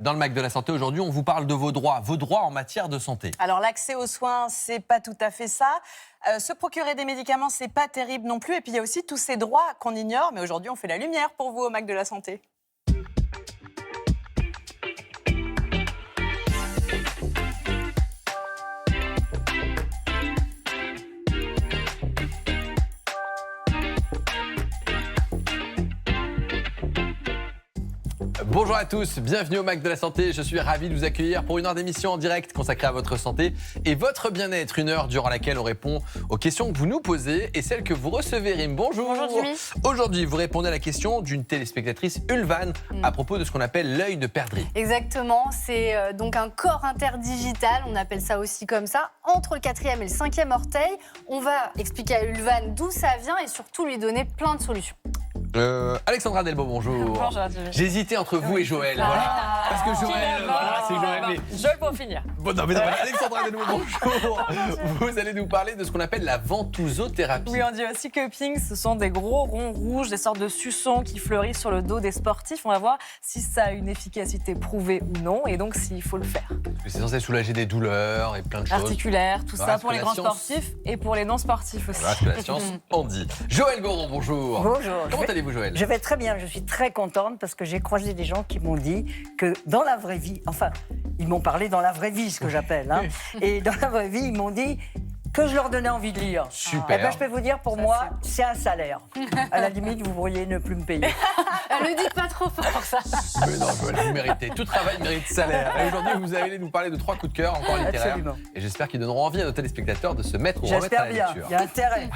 Dans le Mac de la Santé, aujourd'hui, on vous parle de vos droits en matière de santé. Alors, l'accès aux soins, c'est pas tout à fait ça. Se procurer des médicaments, c'est pas terrible non plus. Et puis, il y a aussi tous ces droits qu'on ignore. Mais aujourd'hui, on fait la lumière pour vous au Mac de la Santé. Bonjour à tous, bienvenue au Mac de la Santé. Je suis ravi de vous accueillir pour une heure d'émission en direct consacrée à votre santé et votre bien-être. Une heure durant laquelle on répond aux questions que vous nous posez et celles que vous recevez. Rim, bonjour. Bonjour Jimmy. Aujourd'hui, vous répondez à la question d'une téléspectatrice Ulvan à propos de ce qu'on appelle l'œil de perdrix. Exactement, c'est donc un corps interdigital, on appelle ça aussi comme ça, entre le 4e et le 5e orteil. On va expliquer à Ulvan d'où ça vient et surtout lui donner plein de solutions. Alexandra Delbo, bonjour. Bonjour, Jimmy. J'hésitais entre vous et Joël. Voilà. Parce que Joël, voilà, c'est Joël. Mais... Joël pour finir. Bon, non, mais Alexandra Delbo, bonjour. Vous allez nous parler de ce qu'on appelle la ventousothérapie. Oui, on dit aussi cupping, ce sont des gros ronds rouges, des sortes de suçons qui fleurissent sur le dos des sportifs. On va voir si ça a une efficacité prouvée ou non, et donc s'il faut le faire. C'est censé soulager des douleurs et plein de choses. Articulaires, tout Voilà, ça pour les grands sportifs et pour les non-sportifs aussi. Voilà ce que la science en dit. Joël Goron, bonjour. Bonjour. Comment allez-vous, Joël? Je vais très bien, je suis très contente parce que j'ai croisé des gens qui m'ont dit que dans la vraie vie, enfin, ils m'ont parlé dans la vraie vie, ce que j'appelle, hein, et dans la vraie vie, ils m'ont dit que je leur donnais envie de lire. Super. Eh ben, je peux vous dire, pour moi, c'est un salaire. À la limite, vous pourriez ne plus me payer. Ne dites pas trop fort ça. Mais non, Joël, vous méritez. Tout travail mérite salaire. Et aujourd'hui, vous allez nous parler de 3 coups de cœur, encore littéraires. Absolument. Et j'espère qu'ils donneront envie à nos téléspectateurs de se mettre ou remettre à J'espère la bien, lecture. il y a intérêt.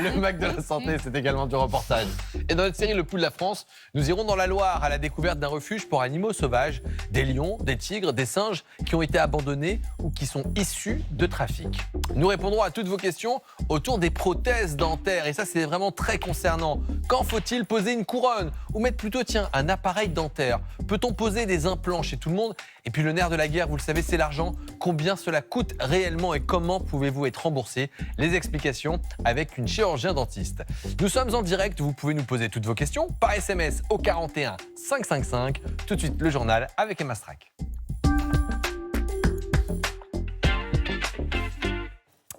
Le Mac de la Santé, c'est également du reportage. Et dans notre série Le Pouls de la France, nous irons dans la Loire à la découverte d'un refuge pour animaux sauvages, des lions, des tigres, des singes qui ont été abandonnés ou qui sont issus de trafic. Nous répondrons à toutes vos questions autour des prothèses dentaires. Et ça, c'est vraiment très concernant. Quand faut-il poser une couronne ou mettre plutôt, tiens, un appareil dentaire? Peut-on poser des implants chez tout le monde? Et puis le nerf de la guerre, vous le savez, c'est l'argent. Combien cela coûte réellement et comment pouvez-vous être remboursé? Les explications avec une chirurgien dentiste. Nous sommes en direct, vous pouvez nous poser toutes vos questions par SMS au 41 555. Tout de suite, le journal avec Emma Strack.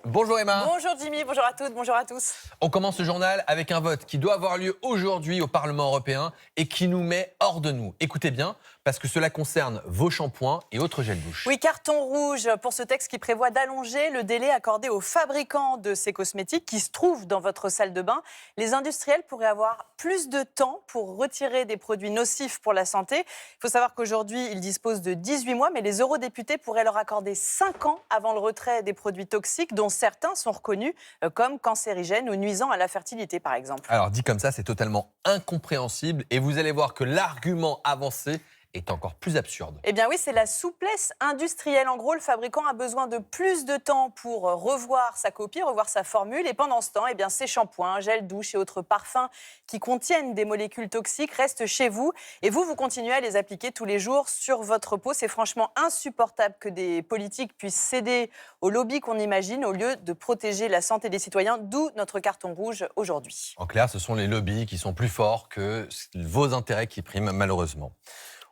Bonjour Emma. Bonjour Jimmy, bonjour à toutes, bonjour à tous. On commence ce journal avec un vote qui doit avoir lieu aujourd'hui au Parlement européen et qui nous met hors de nous. Écoutez bien, parce que cela concerne vos shampoings et autres gels douche. Oui, carton rouge pour ce texte qui prévoit d'allonger le délai accordé aux fabricants de ces cosmétiques qui se trouvent dans votre salle de bain. Les industriels pourraient avoir plus de temps pour retirer des produits nocifs pour la santé. Il faut savoir qu'aujourd'hui, ils disposent de 18 mois, mais les eurodéputés pourraient leur accorder 5 ans avant le retrait des produits toxiques, dont certains sont reconnus comme cancérigènes ou nuisants à la fertilité, par exemple. Alors dit comme ça, c'est totalement incompréhensible et vous allez voir que l'argument avancé est encore plus absurde. Eh bien oui, c'est la souplesse industrielle. En gros, le fabricant a besoin de plus de temps pour revoir sa copie, revoir sa formule. Et pendant ce temps, eh bien, ces shampoings, gels douche et autres parfums qui contiennent des molécules toxiques restent chez vous. Et vous continuez à les appliquer tous les jours sur votre peau. C'est franchement insupportable que des politiques puissent céder au lobby qu'on imagine au lieu de protéger la santé des citoyens, d'où notre carton rouge aujourd'hui. En clair, ce sont les lobbies qui sont plus forts que vos intérêts qui priment, malheureusement.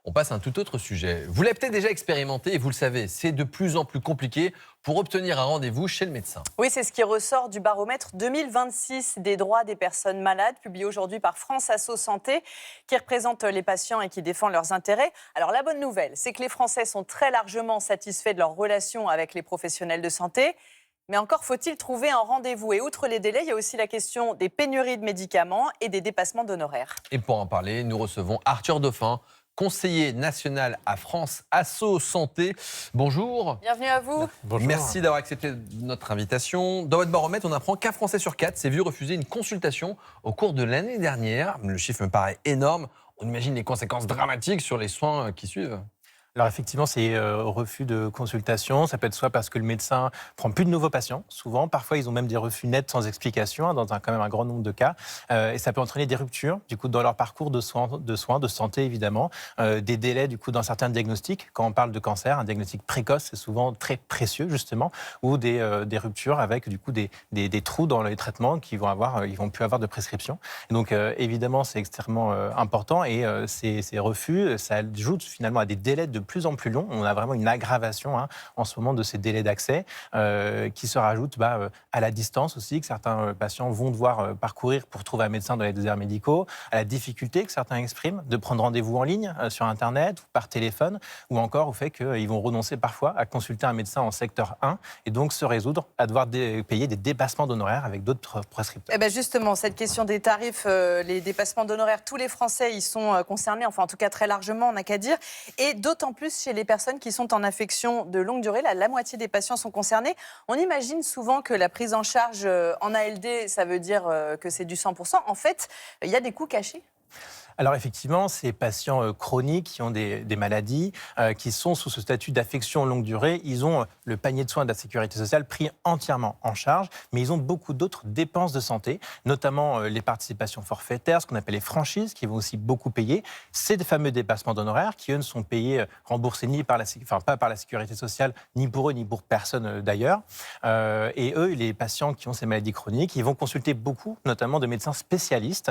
On passe à un tout autre sujet. Vous l'avez peut-être déjà expérimenté et vous le savez, c'est de plus en plus compliqué pour obtenir un rendez-vous chez le médecin. Oui, c'est ce qui ressort du baromètre 2026 des droits des personnes malades, publié aujourd'hui par France Asso Santé, qui représente les patients et qui défend leurs intérêts. Alors la bonne nouvelle, c'est que les Français sont très largement satisfaits de leur relation avec les professionnels de santé. Mais encore faut-il trouver un rendez-vous. Et outre les délais, il y a aussi la question des pénuries de médicaments et des dépassements d'honoraires. Et pour en parler, nous recevons Arthur Dauphin, conseiller national à France Asso Santé. Bonjour. Bienvenue à vous. Bonjour. Merci d'avoir accepté notre invitation. Dans votre baromètre, on apprend qu'un Français sur 4 s'est vu refuser une consultation au cours de l'année dernière. Le chiffre me paraît énorme. On imagine les conséquences dramatiques sur les soins qui suivent. Alors effectivement, c'est refus de consultation. Ça peut être soit parce que le médecin prend plus de nouveaux patients, souvent. Parfois, ils ont même des refus nets sans explication, dans quand même un grand nombre de cas. Et ça peut entraîner des ruptures, du coup, dans leur parcours de soins, de santé, évidemment. Des délais, du coup, dans certains diagnostics. Quand on parle de cancer, un diagnostic précoce, c'est souvent très précieux, justement. Ou des ruptures avec, du coup, des trous dans les traitements ils vont plus avoir de prescription. Et donc, évidemment, c'est extrêmement important. Et ces refus, ça ajoute finalement à des délais de plus en plus longs. On a vraiment une aggravation en ce moment de ces délais d'accès qui se rajoutent à la distance aussi que certains patients vont devoir parcourir pour trouver un médecin dans les déserts médicaux, à la difficulté que certains expriment de prendre rendez-vous en ligne sur Internet ou par téléphone, ou encore au fait qu'ils vont renoncer parfois à consulter un médecin en secteur 1 et donc se résoudre à devoir payer des dépassements d'honoraires avec d'autres prescripteurs. Eh ben justement, cette question des tarifs, les dépassements d'honoraires, tous les Français y sont concernés, enfin en tout cas très largement, on n'a qu'à dire. Et d'autant plus chez les personnes qui sont en affection de longue durée, la moitié des patients sont concernés. On imagine souvent que la prise en charge en ALD, ça veut dire que c'est du 100%. En fait, il y a des coûts cachés. Alors effectivement, ces patients chroniques qui ont des maladies, qui sont sous ce statut d'affection longue durée, ils ont le panier de soins de la sécurité sociale pris entièrement en charge, mais ils ont beaucoup d'autres dépenses de santé, notamment les participations forfaitaires, ce qu'on appelle les franchises, qui vont aussi beaucoup payer. C'est des fameux dépassements d'honoraires qui, eux, ne sont payés, remboursés ni par pas par la sécurité sociale, ni pour eux, ni pour personne d'ailleurs. Et eux, les patients qui ont ces maladies chroniques, ils vont consulter beaucoup, notamment de médecins spécialistes,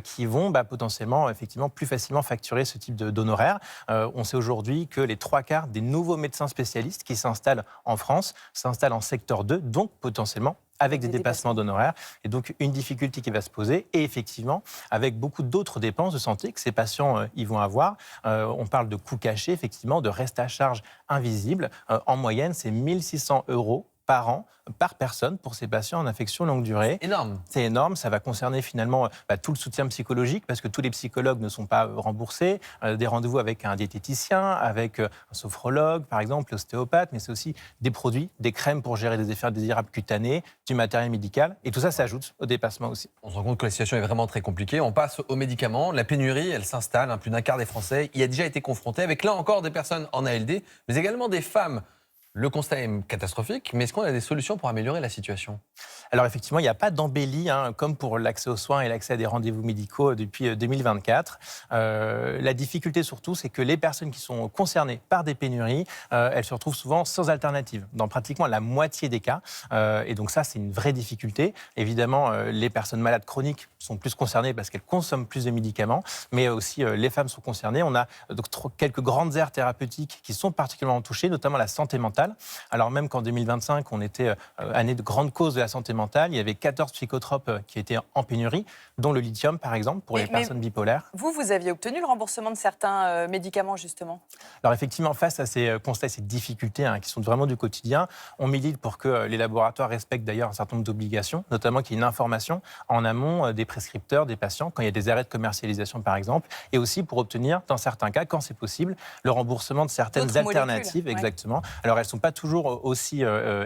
qui vont potentiellement effectivement plus facilement facturer ce type d'honoraires. On sait aujourd'hui que les 3/4 des nouveaux médecins spécialistes qui s'installent en France s'installent en secteur 2, donc potentiellement avec des dépassements d'honoraires. Et donc, une difficulté qui va se poser, et effectivement, avec beaucoup d'autres dépenses de santé que ces patients ils vont avoir. On parle de coûts cachés, effectivement, de reste à charge invisible. En moyenne, c'est 1 600 € par an, par personne, pour ces patients en affection longue durée. Énorme. C'est énorme, ça va concerner finalement tout le soutien psychologique, parce que tous les psychologues ne sont pas remboursés, des rendez-vous avec un diététicien, avec un sophrologue, par exemple, l'ostéopathe, mais c'est aussi des produits, des crèmes pour gérer des effets indésirables cutanés, du matériel médical, et tout ça s'ajoute au dépassement aussi. On se rend compte que la situation est vraiment très compliquée. On passe aux médicaments. La pénurie, elle s'installe. Plus d'un quart des Français y a déjà été confronté, avec là encore des personnes en ALD, mais également des femmes. Le constat est catastrophique, mais est-ce qu'on a des solutions pour améliorer la situation ? Alors effectivement, il n'y a pas d'embellie, comme pour l'accès aux soins et l'accès à des rendez-vous médicaux depuis 2024. La difficulté surtout, c'est que les personnes qui sont concernées par des pénuries, elles se retrouvent souvent sans alternative, dans pratiquement la moitié des cas. Et donc ça, c'est une vraie difficulté. Évidemment, les personnes malades chroniques sont plus concernées parce qu'elles consomment plus de médicaments, mais aussi les femmes sont concernées. On a donc quelques grandes aires thérapeutiques qui sont particulièrement touchées, notamment la santé mentale. Alors même qu'en 2025, on était année de grande cause de la santé mentale, il y avait 14 psychotropes qui étaient en pénurie, dont le lithium, par exemple, pour les personnes bipolaires. Vous aviez obtenu le remboursement de certains médicaments, justement ? Alors effectivement, face à ces constats, ces difficultés qui sont vraiment du quotidien, on milite pour que les laboratoires respectent d'ailleurs un certain nombre d'obligations, notamment qu'il y ait une information en amont des prescripteurs, des patients, quand il y a des arrêts de commercialisation, par exemple, et aussi pour obtenir, dans certains cas, quand c'est possible, le remboursement de certaines alternatives. Exactement. Alors elles ne sont pas toujours aussi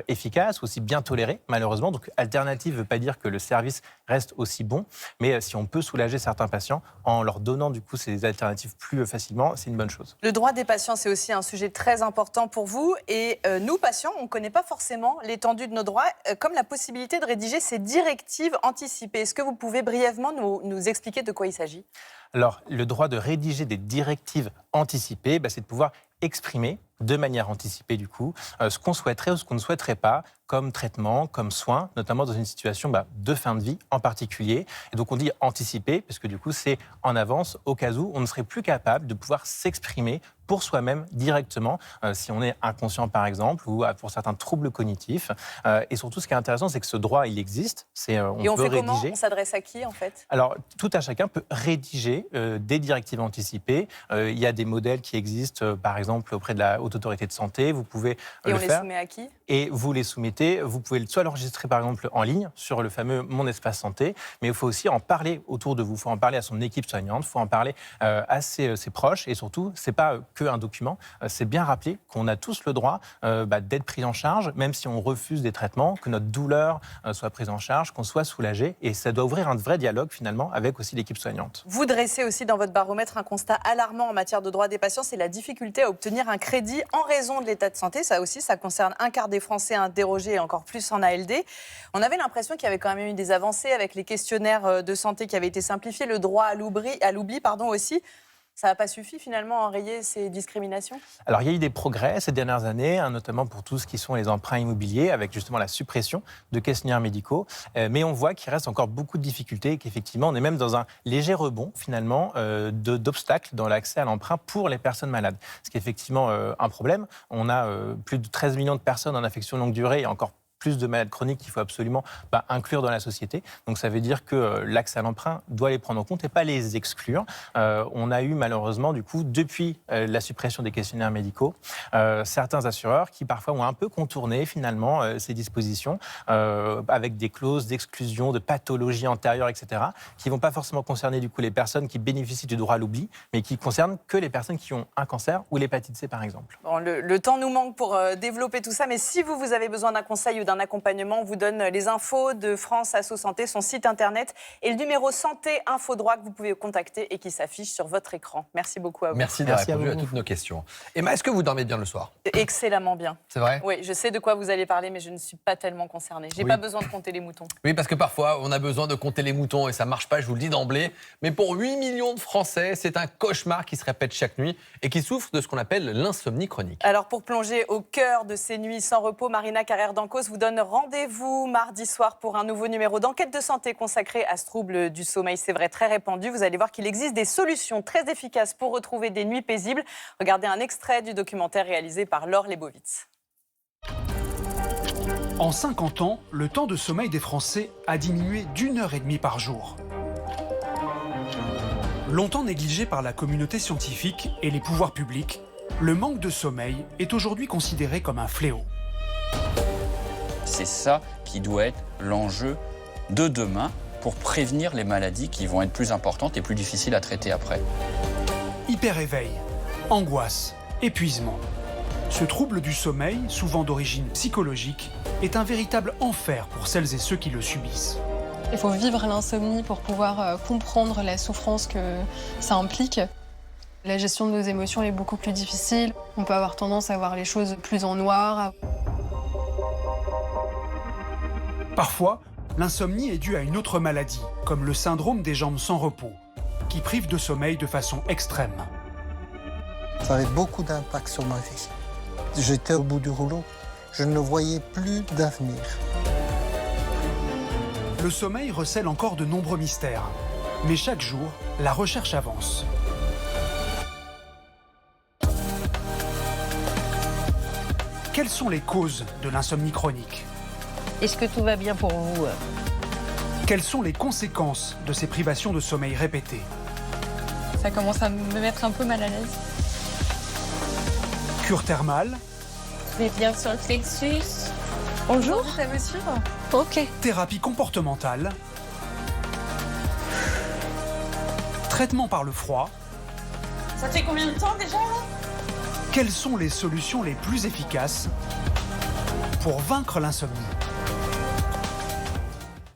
efficaces, aussi bien tolérées, malheureusement. Donc alternative ne veut pas dire que le service reste aussi bon, mais si on peut soulager certains patients en leur donnant du coup ces alternatives plus facilement, c'est une bonne chose. Le droit des patients, c'est aussi un sujet très important pour vous. Et nous, patients, on ne connaît pas forcément l'étendue de nos droits, comme la possibilité de rédiger ces directives anticipées. Est-ce que vous pouvez brièvement nous expliquer de quoi il s'agit ? Alors, le droit de rédiger des directives anticipées, c'est de pouvoir exprimer de manière anticipée, du coup, ce qu'on souhaiterait ou ce qu'on ne souhaiterait pas, comme traitement, comme soin, notamment dans une situation de fin de vie en particulier. Et donc on dit anticiper, parce que du coup c'est en avance, au cas où on ne serait plus capable de pouvoir s'exprimer pour soi-même directement, si on est inconscient par exemple, ou pour certains troubles cognitifs. Et surtout, ce qui est intéressant, c'est que ce droit, il existe. On peut fait rédiger. Comment ? Rédiger. On s'adresse à qui, en fait ? Alors, tout un chacun peut rédiger des directives anticipées. Il y a des modèles qui existent, par exemple, auprès de la Haute Autorité de Santé. Vous pouvez le faire. Et on les soumet à qui ? Et vous les soumettez. Vous pouvez soit l'enregistrer, par exemple, en ligne, sur le fameux Mon Espace Santé, mais il faut aussi en parler autour de vous. Il faut en parler à son équipe soignante, il faut en parler à ses proches. Et surtout, ce n'est pas qu'un document. C'est bien rappeler qu'on a tous le droit d'être pris en charge, même si on refuse des traitements, que notre douleur soit prise en charge, qu'on soit soulagé. Et ça doit ouvrir un vrai dialogue, finalement, avec aussi l'équipe soignante. Vous dressez aussi dans votre baromètre un constat alarmant en matière de droits des patients, c'est la difficulté à obtenir un crédit en raison de l'état de santé. Ça aussi, ça concerne un quart des Français interrogés et encore plus en ALD. On avait l'impression qu'il y avait quand même eu des avancées avec les questionnaires de santé qui avaient été simplifiés, le droit à l'oubli aussi. Ça n'a pas suffi finalement à enrayer ces discriminations? Alors, il y a eu des progrès ces dernières années, notamment pour tout ce qui sont les emprunts immobiliers, avec justement la suppression de questionnaires médicaux. Mais on voit qu'il reste encore beaucoup de difficultés et qu'effectivement, on est même dans un léger rebond, finalement, d'obstacles dans l'accès à l'emprunt pour les personnes malades. Ce qui est effectivement un problème. On a plus de 13 millions de personnes en affection longue durée et encore plus de malades chroniques qu'il faut absolument inclure dans la société. Donc ça veut dire que l'accès à l'emprunt doit les prendre en compte et pas les exclure. On a eu malheureusement, du coup, depuis la suppression des questionnaires médicaux, certains assureurs qui parfois ont un peu contourné finalement ces dispositions avec des clauses d'exclusion, de pathologies antérieures, etc., qui ne vont pas forcément concerner du coup les personnes qui bénéficient du droit à l'oubli, mais qui concernent que les personnes qui ont un cancer ou l'hépatite C par exemple. Bon, le temps nous manque pour développer tout ça, mais si vous avez besoin d'un conseil ou d'un accompagnement, on vous donne les infos de France Asso Santé, son site internet et le numéro Santé Info Droit que vous pouvez contacter et qui s'affiche sur votre écran. Merci beaucoup à vous. Merci d'avoir répondu à toutes nos questions. Emma, est-ce que vous dormez bien le soir? Excellemment bien. C'est vrai? Oui, je sais de quoi vous allez parler, mais je ne suis pas tellement concernée. J'ai pas besoin de compter les moutons. Oui, parce que parfois, on a besoin de compter les moutons et ça marche pas, je vous le dis d'emblée. Mais pour 8 millions de Français, c'est un cauchemar qui se répète chaque nuit et qui souffre de ce qu'on appelle l'insomnie chronique. Alors, pour plonger au cœur de ces nuits sans repos, Marina Carrère-Dancos vous donne rendez-vous mardi soir pour un nouveau numéro d'enquête de santé consacré à ce trouble du sommeil. C'est vrai, très répandu. Vous allez voir qu'il existe des solutions très efficaces pour retrouver des nuits paisibles. Regardez un extrait du documentaire réalisé par Laure Lebovitz. En 50 ans, le temps de sommeil des Français a diminué d'1h30 par jour. Longtemps négligé par la communauté scientifique et les pouvoirs publics, le manque de sommeil est aujourd'hui considéré comme un fléau. C'est ça qui doit être l'enjeu de demain pour prévenir les maladies qui vont être plus importantes et plus difficiles à traiter après. Hyper-éveil, angoisse, épuisement. Ce trouble du sommeil, souvent d'origine psychologique, est un véritable enfer pour celles et ceux qui le subissent. Il faut vivre l'insomnie pour pouvoir comprendre la souffrance que ça implique. La gestion de nos émotions est beaucoup plus difficile. On peut avoir tendance à voir les choses plus en noir. Parfois, l'insomnie est due à une autre maladie, comme le syndrome des jambes sans repos, qui prive de sommeil de façon extrême. Ça avait beaucoup d'impact sur ma vie. J'étais au bout du rouleau. Je ne voyais plus d'avenir. Le sommeil recèle encore de nombreux mystères. Mais chaque jour, la recherche avance. Quelles sont les causes de l'insomnie chronique? Est-ce que tout va bien pour vous? Quelles sont les conséquences de ces privations de sommeil répétées? Ça commence à me mettre un peu mal à l'aise. Cure thermale? Je vais bien sur le plexus. Bonjour. Ça me suit? Ok. Thérapie comportementale? Traitement par le froid? Ça fait combien de temps déjà? Quelles sont les solutions les plus efficaces pour vaincre l'insomnie?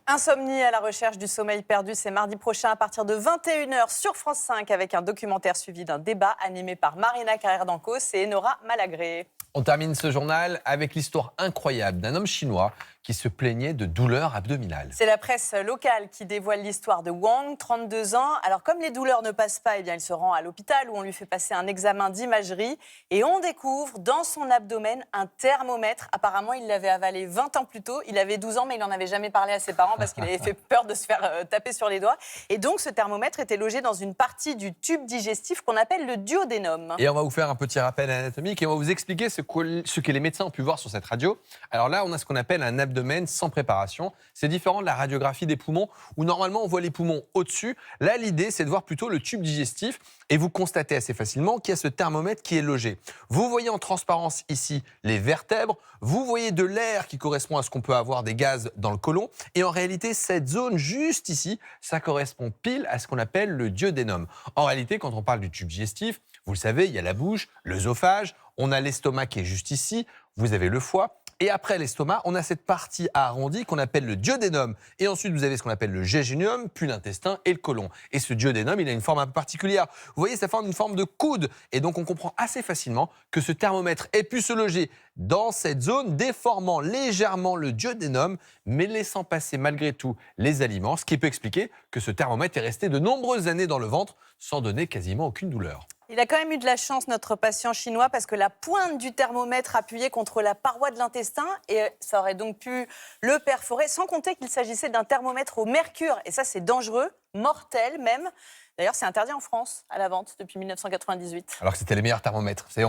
Insomnie à la recherche du sommeil perdu, c'est mardi prochain à partir de 21h sur France 5 avec un documentaire suivi d'un débat animé par Marina Carrère-Dancos et Nora Malagré. On termine ce journal avec l'histoire incroyable d'un homme chinois qui se plaignait de douleurs abdominales. C'est la presse locale qui dévoile l'histoire de Wang, 32 ans. Alors comme les douleurs ne passent pas, eh bien, il se rend à l'hôpital où on lui fait passer un examen d'imagerie et on découvre dans son abdomen un thermomètre. Apparemment, il l'avait avalé 20 ans plus tôt. Il avait 12 ans, mais il n'en avait jamais parlé à ses parents parce qu'il avait fait peur de se faire taper sur les doigts. Et donc, ce thermomètre était logé dans une partie du tube digestif qu'on appelle le duodénum. Et on va vous faire un petit rappel anatomique et on va vous expliquer ce que les médecins ont pu voir sur cette radio. Alors là, on a ce qu'on appelle un abdomen sans préparation. C'est différent de la radiographie des poumons où normalement on voit les poumons au-dessus. Là, l'idée, c'est de voir plutôt le tube digestif et vous constatez assez facilement qu'il y a ce thermomètre qui est logé. Vous voyez en transparence ici les vertèbres. Vous voyez de l'air qui correspond à ce qu'on peut avoir des gaz dans le côlon. Et en réalité, cette zone juste ici, ça correspond pile à ce qu'on appelle le duodénum. En réalité, quand on parle du tube digestif, vous le savez, il y a la bouche, l'œsophage, on a l'estomac qui est juste ici, vous avez le foie. Et après l'estomac, on a cette partie arrondie qu'on appelle le duodénum. Et ensuite, vous avez ce qu'on appelle le jéjunium, puis l'intestin et le côlon. Et ce duodénum, il a une forme un peu particulière. Vous voyez, ça forme une forme de coude. Et donc, on comprend assez facilement que ce thermomètre ait pu se loger dans cette zone, déformant légèrement le duodénum, mais laissant passer malgré tout les aliments, ce qui peut expliquer que ce thermomètre est resté de nombreuses années dans le ventre sans donner quasiment aucune douleur. Il a quand même eu de la chance, notre patient chinois, parce que la pointe du thermomètre appuyait contre la paroi de l'intestin et ça aurait donc pu le perforer, sans compter qu'il s'agissait d'un thermomètre au mercure. Et ça, c'est dangereux, mortel même. D'ailleurs, c'est interdit en France à la vente depuis 1998. Alors que c'était les meilleurs thermomètres. Vous savez,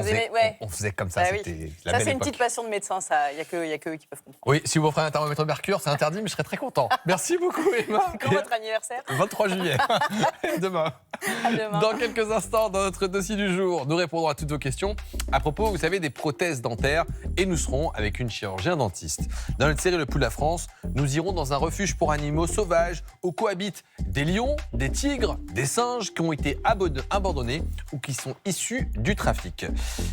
on faisait comme ça, Bah oui. c'était la Ça, belle c'est une époque. petite passion de médecin, ça. Il n'y a que eux qui peuvent comprendre. Oui, si vous offrez un thermomètre mercure, c'est interdit, mais je serais très content. Merci beaucoup, Emma. Quand votre anniversaire 23 juillet, demain. À demain. Dans quelques instants, dans notre dossier du jour, nous répondrons à toutes vos questions à propos, vous savez, des prothèses dentaires et nous serons avec une chirurgien dentiste. Dans notre série Le Pouls de la France, nous irons dans un refuge pour animaux sauvages où cohabitent des lions, des tigres, des singes qui ont été abandonnés ou qui sont issus du trafic.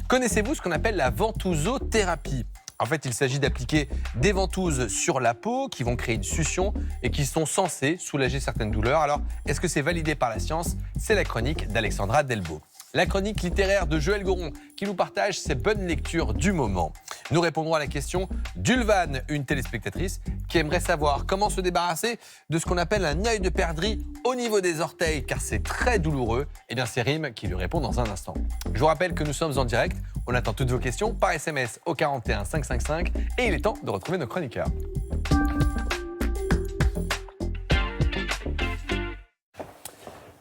Connaissez-vous ce qu'on appelle la ventousothérapie ? En fait, il s'agit d'appliquer des ventouses sur la peau qui vont créer une succion et qui sont censées soulager certaines douleurs. Alors, est-ce que c'est validé par la science ? C'est la chronique d'Alexandra Delbo. La chronique littéraire de Joël Goron qui nous partage ses bonnes lectures du moment. Nous répondrons à la question d'Ulvan, une téléspectatrice qui aimerait savoir comment se débarrasser de ce qu'on appelle un œil de perdrix au niveau des orteils car c'est très douloureux. Eh bien, c'est Rim qui lui répond dans un instant. Je vous rappelle que nous sommes en direct. On attend toutes vos questions par SMS au 41 555 et il est temps de retrouver nos chroniqueurs.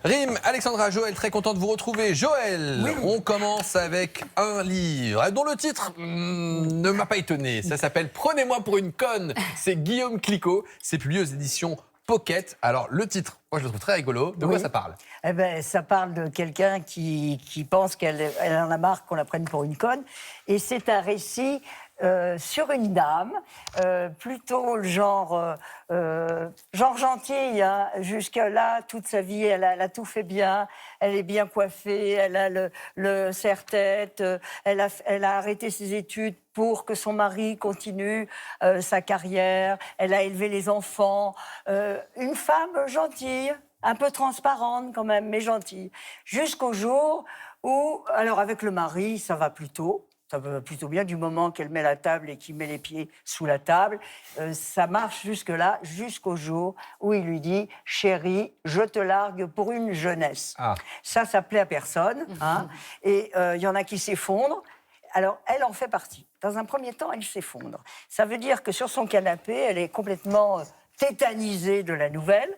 Rim, Alexandra, Joël, très content de vous retrouver. Joël, on commence avec un livre dont le titre ne m'a pas étonné. Ça s'appelle « Prenez-moi pour une conne ». C'est Guillaume Clicquot. C'est publié aux éditions Pocket. Alors, le titre, moi, je le trouve très rigolo. De quoi ça parle ? Eh ben, ça parle de quelqu'un qui pense qu'elle en a marre qu'on la prenne pour une conne. Et c'est un récit sur une dame, plutôt le genre gentille, hein. Jusqu'à là, toute sa vie, elle a tout fait bien, elle est bien coiffée, elle a le serre-tête, elle a arrêté ses études pour que son mari continue sa carrière, elle a élevé les enfants, une femme gentille, un peu transparente quand même, mais gentille, jusqu'au jour où, alors avec le mari, ça va plutôt bien du moment qu'elle met la table et qu'il met les pieds sous la table. Ça marche jusque-là, jusqu'au jour où il lui dit « Chérie, je te largue pour une jeunesse ». Ça plaît à personne. Hein, et il y en a qui s'effondrent. Alors, elle en fait partie. Dans un premier temps, elle s'effondre. Ça veut dire que sur son canapé, elle est complètement tétanisée de la nouvelle.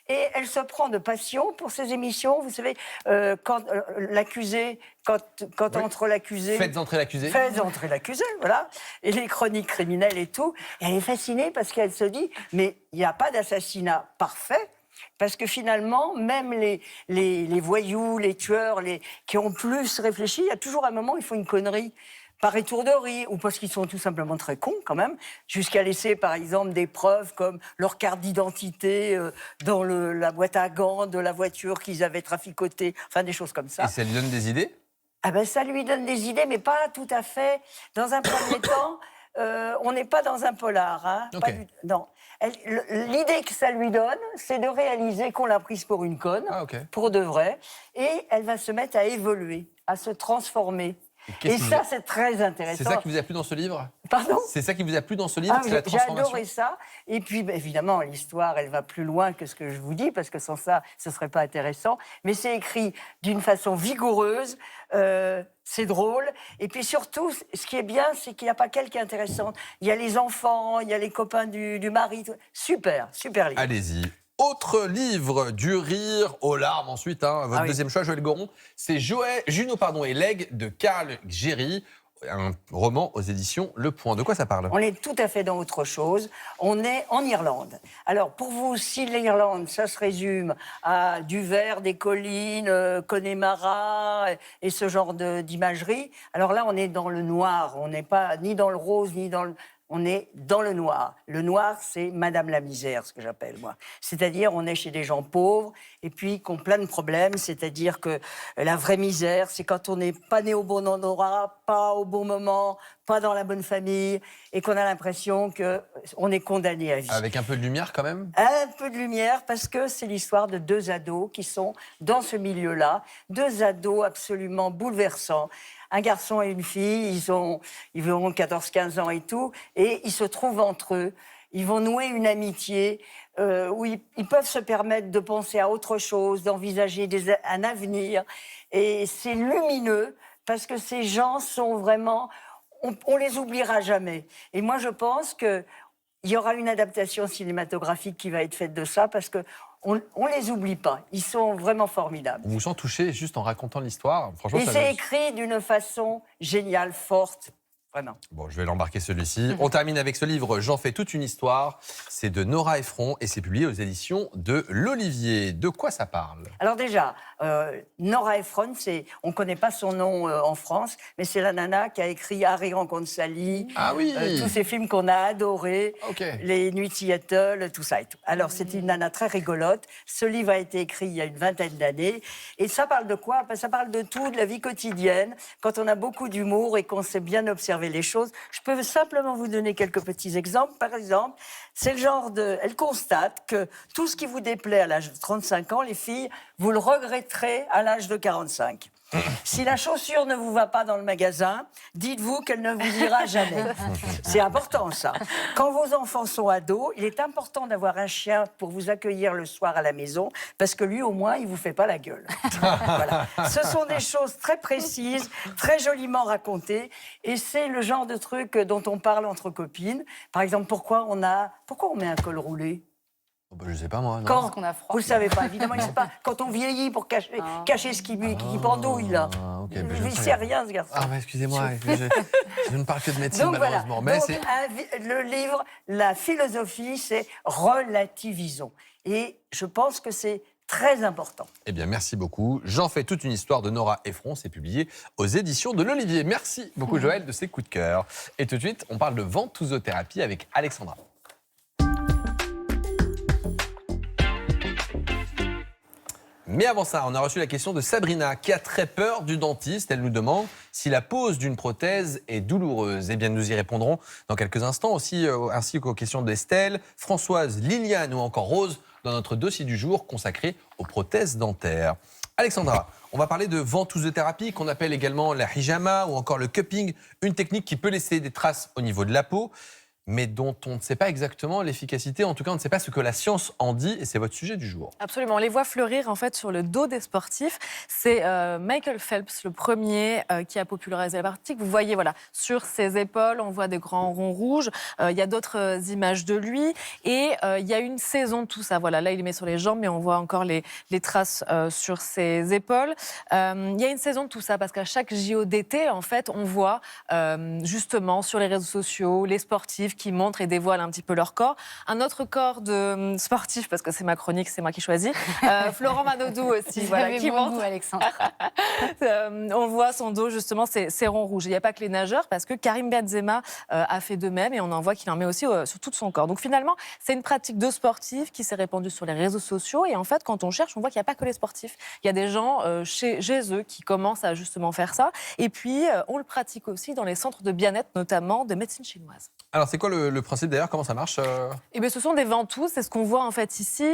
Et elle se prend de passion pour ces émissions. Vous savez, quand l'accusé, quand entre l'accusé... Faites entrer l'accusé. Faites entrer l'accusé, voilà. Et les chroniques criminelles et tout. Et elle est fascinée parce qu'elle se dit, mais il n'y a pas d'assassinat parfait. Parce que finalement, même les voyous, les tueurs, qui ont plus réfléchi, il y a toujours un moment où ils font une connerie. Par étourderie, ou parce qu'ils sont tout simplement très cons quand même, jusqu'à laisser par exemple des preuves comme leur carte d'identité dans la boîte à gants de la voiture qu'ils avaient traficotée, enfin des choses comme ça. Et ça lui donne des idées ? Ah ben ça lui donne des idées, mais pas tout à fait. Dans un premier temps, on n'est pas dans un polar. Hein, okay. Non. L'idée que ça lui donne, c'est de réaliser qu'on l'a prise pour une conne, pour de vrai, et elle va se mettre à évoluer, à se transformer. Et ça, c'est très intéressant. C'est ça qui vous a plu dans ce livre ? Pardon ? C'est ça qui vous a plu dans ce livre, c'est la J'ai transformation. adoré ça. Et puis, évidemment, l'histoire, elle va plus loin que ce que je vous dis, parce que sans ça, ce ne serait pas intéressant. Mais c'est écrit d'une façon vigoureuse, c'est drôle. Et puis surtout, ce qui est bien, c'est qu'il n'y a pas qu'elle qui est intéressante. Il y a les enfants, il y a les copains du mari. Super, super livre. Allez-y. Autre livre, du rire aux larmes ensuite, hein, votre deuxième choix, Joël Goron, c'est Juno et l'aigle de Karl Géry, un roman aux éditions Le Point. De quoi ça parle ? On est tout à fait dans autre chose. On est en Irlande. Alors, pour vous, si l'Irlande, ça se résume à du vert, des collines, Connemara et ce genre d'imagerie, alors là, on est dans le noir. On n'est pas ni dans le rose, ni dans le... on est dans le noir. Le noir, c'est Madame la misère, ce que j'appelle moi. C'est-à-dire, on est chez des gens pauvres et puis qui ont plein de problèmes. C'est-à-dire que la vraie misère, c'est quand on n'est pas né au bon endroit, pas au bon moment, pas dans la bonne famille et qu'on a l'impression qu'on est condamné à vivre. Avec un peu de lumière quand même. Un peu de lumière parce que c'est l'histoire de 2 ados qui sont dans ce milieu-là. 2 ados absolument bouleversants. Un garçon et une fille, ils auront 14-15 ans et tout, et ils se trouvent entre eux. Ils vont nouer une amitié où ils peuvent se permettre de penser à autre chose, d'envisager un avenir. Et c'est lumineux parce que ces gens sont vraiment... On les oubliera jamais. Et moi, je pense qu'il y aura une adaptation cinématographique qui va être faite de ça parce que on les oublie pas. Ils sont vraiment formidables. On vous sent touché juste en racontant l'histoire. Franchement, Et c'est écrit d'une façon géniale, forte. Vraiment. Bon, je vais l'embarquer celui-ci. On termine avec ce livre, J'en fais toute une histoire. C'est de Nora Ephron et c'est publié aux éditions de l'Olivier. De quoi ça parle? Alors déjà, Nora Ephron, on ne connaît pas son nom en France, mais c'est la nana qui a écrit Harry rencontre Sally, Ah oui. tous ces films qu'on a adorés, Ok. Les Nuits de Seattle, tout ça et tout. Alors c'est une nana très rigolote. Ce livre a été écrit il y a une 20aine d'années. Et ça parle de quoi? Ça parle de tout, de la vie quotidienne, quand on a beaucoup d'humour et qu'on sait bien observer les choses. Je peux simplement vous donner quelques petits exemples. Par exemple, c'est le genre de... Elle constate que tout ce qui vous déplaît à l'âge de 35 ans, les filles, vous le regretterez à l'âge de 45. Si la chaussure ne vous va pas dans le magasin, dites-vous qu'elle ne vous ira jamais. C'est important, ça. Quand vos enfants sont ados, il est important d'avoir un chien pour vous accueillir le soir à la maison, parce que lui, au moins, il vous fait pas la gueule. Voilà. Ce sont des choses très précises, très joliment racontées, et c'est le genre de truc dont on parle entre copines. Par exemple, pourquoi on met un col roulé? Oh bah, je sais pas moi. Non. Quand qu'on a froid. Vous le savez pas, évidemment, il sait pas. Quand on vieillit pour cacher ce qui pendouille, là. Ah, ok, bah, je Il ne ne sais sait rien. rien, ce garçon. Ah, bah, excusez-moi, je ne parle que de médecine, Donc voilà. malheureusement. Mais Donc, c'est... le livre, la philosophie, c'est relativisons. Et je pense que c'est très important. Eh bien, merci beaucoup. J'en fais toute une histoire de Nora Ephron. C'est publié aux éditions de l'Olivier. Merci beaucoup, Joël, de ces coups de cœur. Et tout de suite, on parle de ventousothérapie avec Alexandra. Mais avant ça, on a reçu la question de Sabrina qui a très peur du dentiste. Elle nous demande si la pose d'une prothèse est douloureuse. Eh bien, nous y répondrons dans quelques instants aussi, ainsi qu'aux questions d'Estelle, Françoise, Liliane ou encore Rose dans notre dossier du jour consacré aux prothèses dentaires. Alexandra, on va parler de ventousothérapie qu'on appelle également la hijama ou encore le cupping, une technique qui peut laisser des traces au niveau de la peau, mais dont on ne sait pas exactement l'efficacité. En tout cas, on ne sait pas ce que la science en dit, et c'est votre sujet du jour. Absolument, on les voit fleurir en fait sur le dos des sportifs. C'est Michael Phelps, le premier qui a popularisé la pratique. Vous voyez, voilà, sur ses épaules, on voit des grands ronds rouges. Il y a d'autres images de lui, et il y a une saison de tout ça. Voilà, là, il les met sur les jambes, mais on voit encore les traces sur ses épaules. Il y a une saison de tout ça, parce qu'à chaque JO d'été, en fait, on voit justement sur les réseaux sociaux les sportifs qui montrent et dévoilent un petit peu leur corps. Un autre corps de sportif, parce que c'est ma chronique, c'est moi qui choisis. Florent Manodou aussi, voilà, qui montre. Goût, Alexandre. On voit son dos, justement, c'est rond rouge. Il n'y a pas que les nageurs, parce que Karim Benzema a fait de même, et on en voit qu'il en met aussi sur tout son corps. Donc finalement, c'est une pratique de sportifs qui s'est répandue sur les réseaux sociaux, et en fait, quand on cherche, on voit qu'il n'y a pas que les sportifs. Il y a des gens chez eux qui commencent à justement faire ça, et puis on le pratique aussi dans les centres de bien-être, notamment de médecine chinoise. Alors, c'est quoi le principe d'ailleurs? Comment ça marche Eh bien, ce sont des ventouses, c'est ce qu'on voit en fait ici.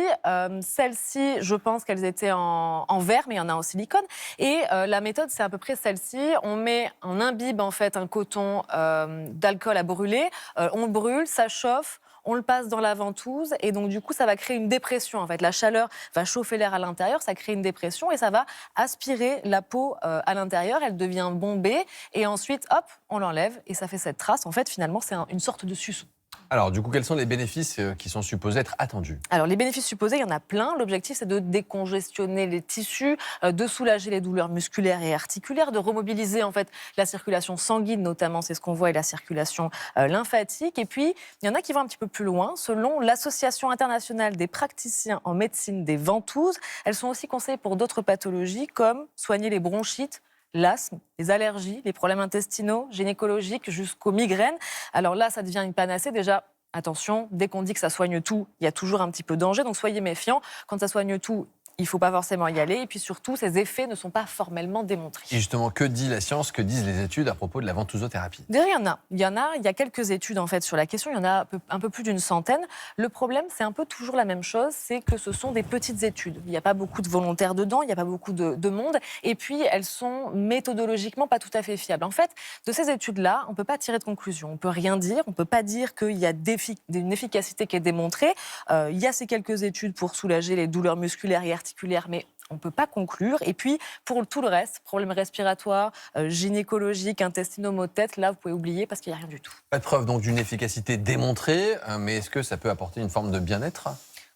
Celles-ci, je pense qu'elles étaient en verre, mais il y en a en silicone. Et la méthode, c'est à peu près celle-ci. On imbibe en fait un coton d'alcool à brûler, on le brûle, ça chauffe. On le passe dans la ventouse et donc du coup ça va créer une dépression. En fait, la chaleur va chauffer l'air à l'intérieur, ça crée une dépression et ça va aspirer la peau à l'intérieur. Elle devient bombée et ensuite hop, on l'enlève et ça fait cette trace. En fait, finalement, c'est une sorte de suçon. Alors, du coup, quels sont les bénéfices qui sont supposés être attendus? Alors, les bénéfices supposés, il y en a plein. L'objectif, c'est de décongestionner les tissus, de soulager les douleurs musculaires et articulaires, de remobiliser en fait la circulation sanguine, notamment, c'est ce qu'on voit, et la circulation lymphatique. Et puis, il y en a qui vont un petit peu plus loin. Selon l'Association internationale des praticiens en médecine des ventouses, elles sont aussi conseillées pour d'autres pathologies, comme soigner les bronchites, l'asthme, les allergies, les problèmes intestinaux, gynécologiques, jusqu'aux migraines. Alors là, ça devient une panacée. Déjà, attention, dès qu'on dit que ça soigne tout, il y a toujours un petit peu de danger, donc soyez méfiants. Quand ça soigne tout, il ne faut pas forcément y aller. Et puis surtout, ces effets ne sont pas formellement démontrés. Et justement, que dit la science, que disent les études à propos de la ventousothérapie? Derrière, il y a quelques études en fait sur la question, il y en a un peu plus d'une centaine. Le problème, c'est un peu toujours la même chose, c'est que ce sont des petites études. Il n'y a pas beaucoup de volontaires dedans, il n'y a pas beaucoup de monde, et puis elles sont méthodologiquement pas tout à fait fiables. En fait, de ces études-là, on ne peut pas tirer de conclusion, on ne peut rien dire, on ne peut pas dire qu'il y a une efficacité qui est démontrée. Il y a ces quelques études pour soulager les douleurs musculaires et articulaires, mais on ne peut pas conclure. Et puis, pour tout le reste, problèmes respiratoires, gynécologiques, intestinaux, maux de tête, là, vous pouvez oublier parce qu'il n'y a rien du tout. Pas de preuve donc d'une efficacité démontrée, mais est-ce que ça peut apporter une forme de bien-être?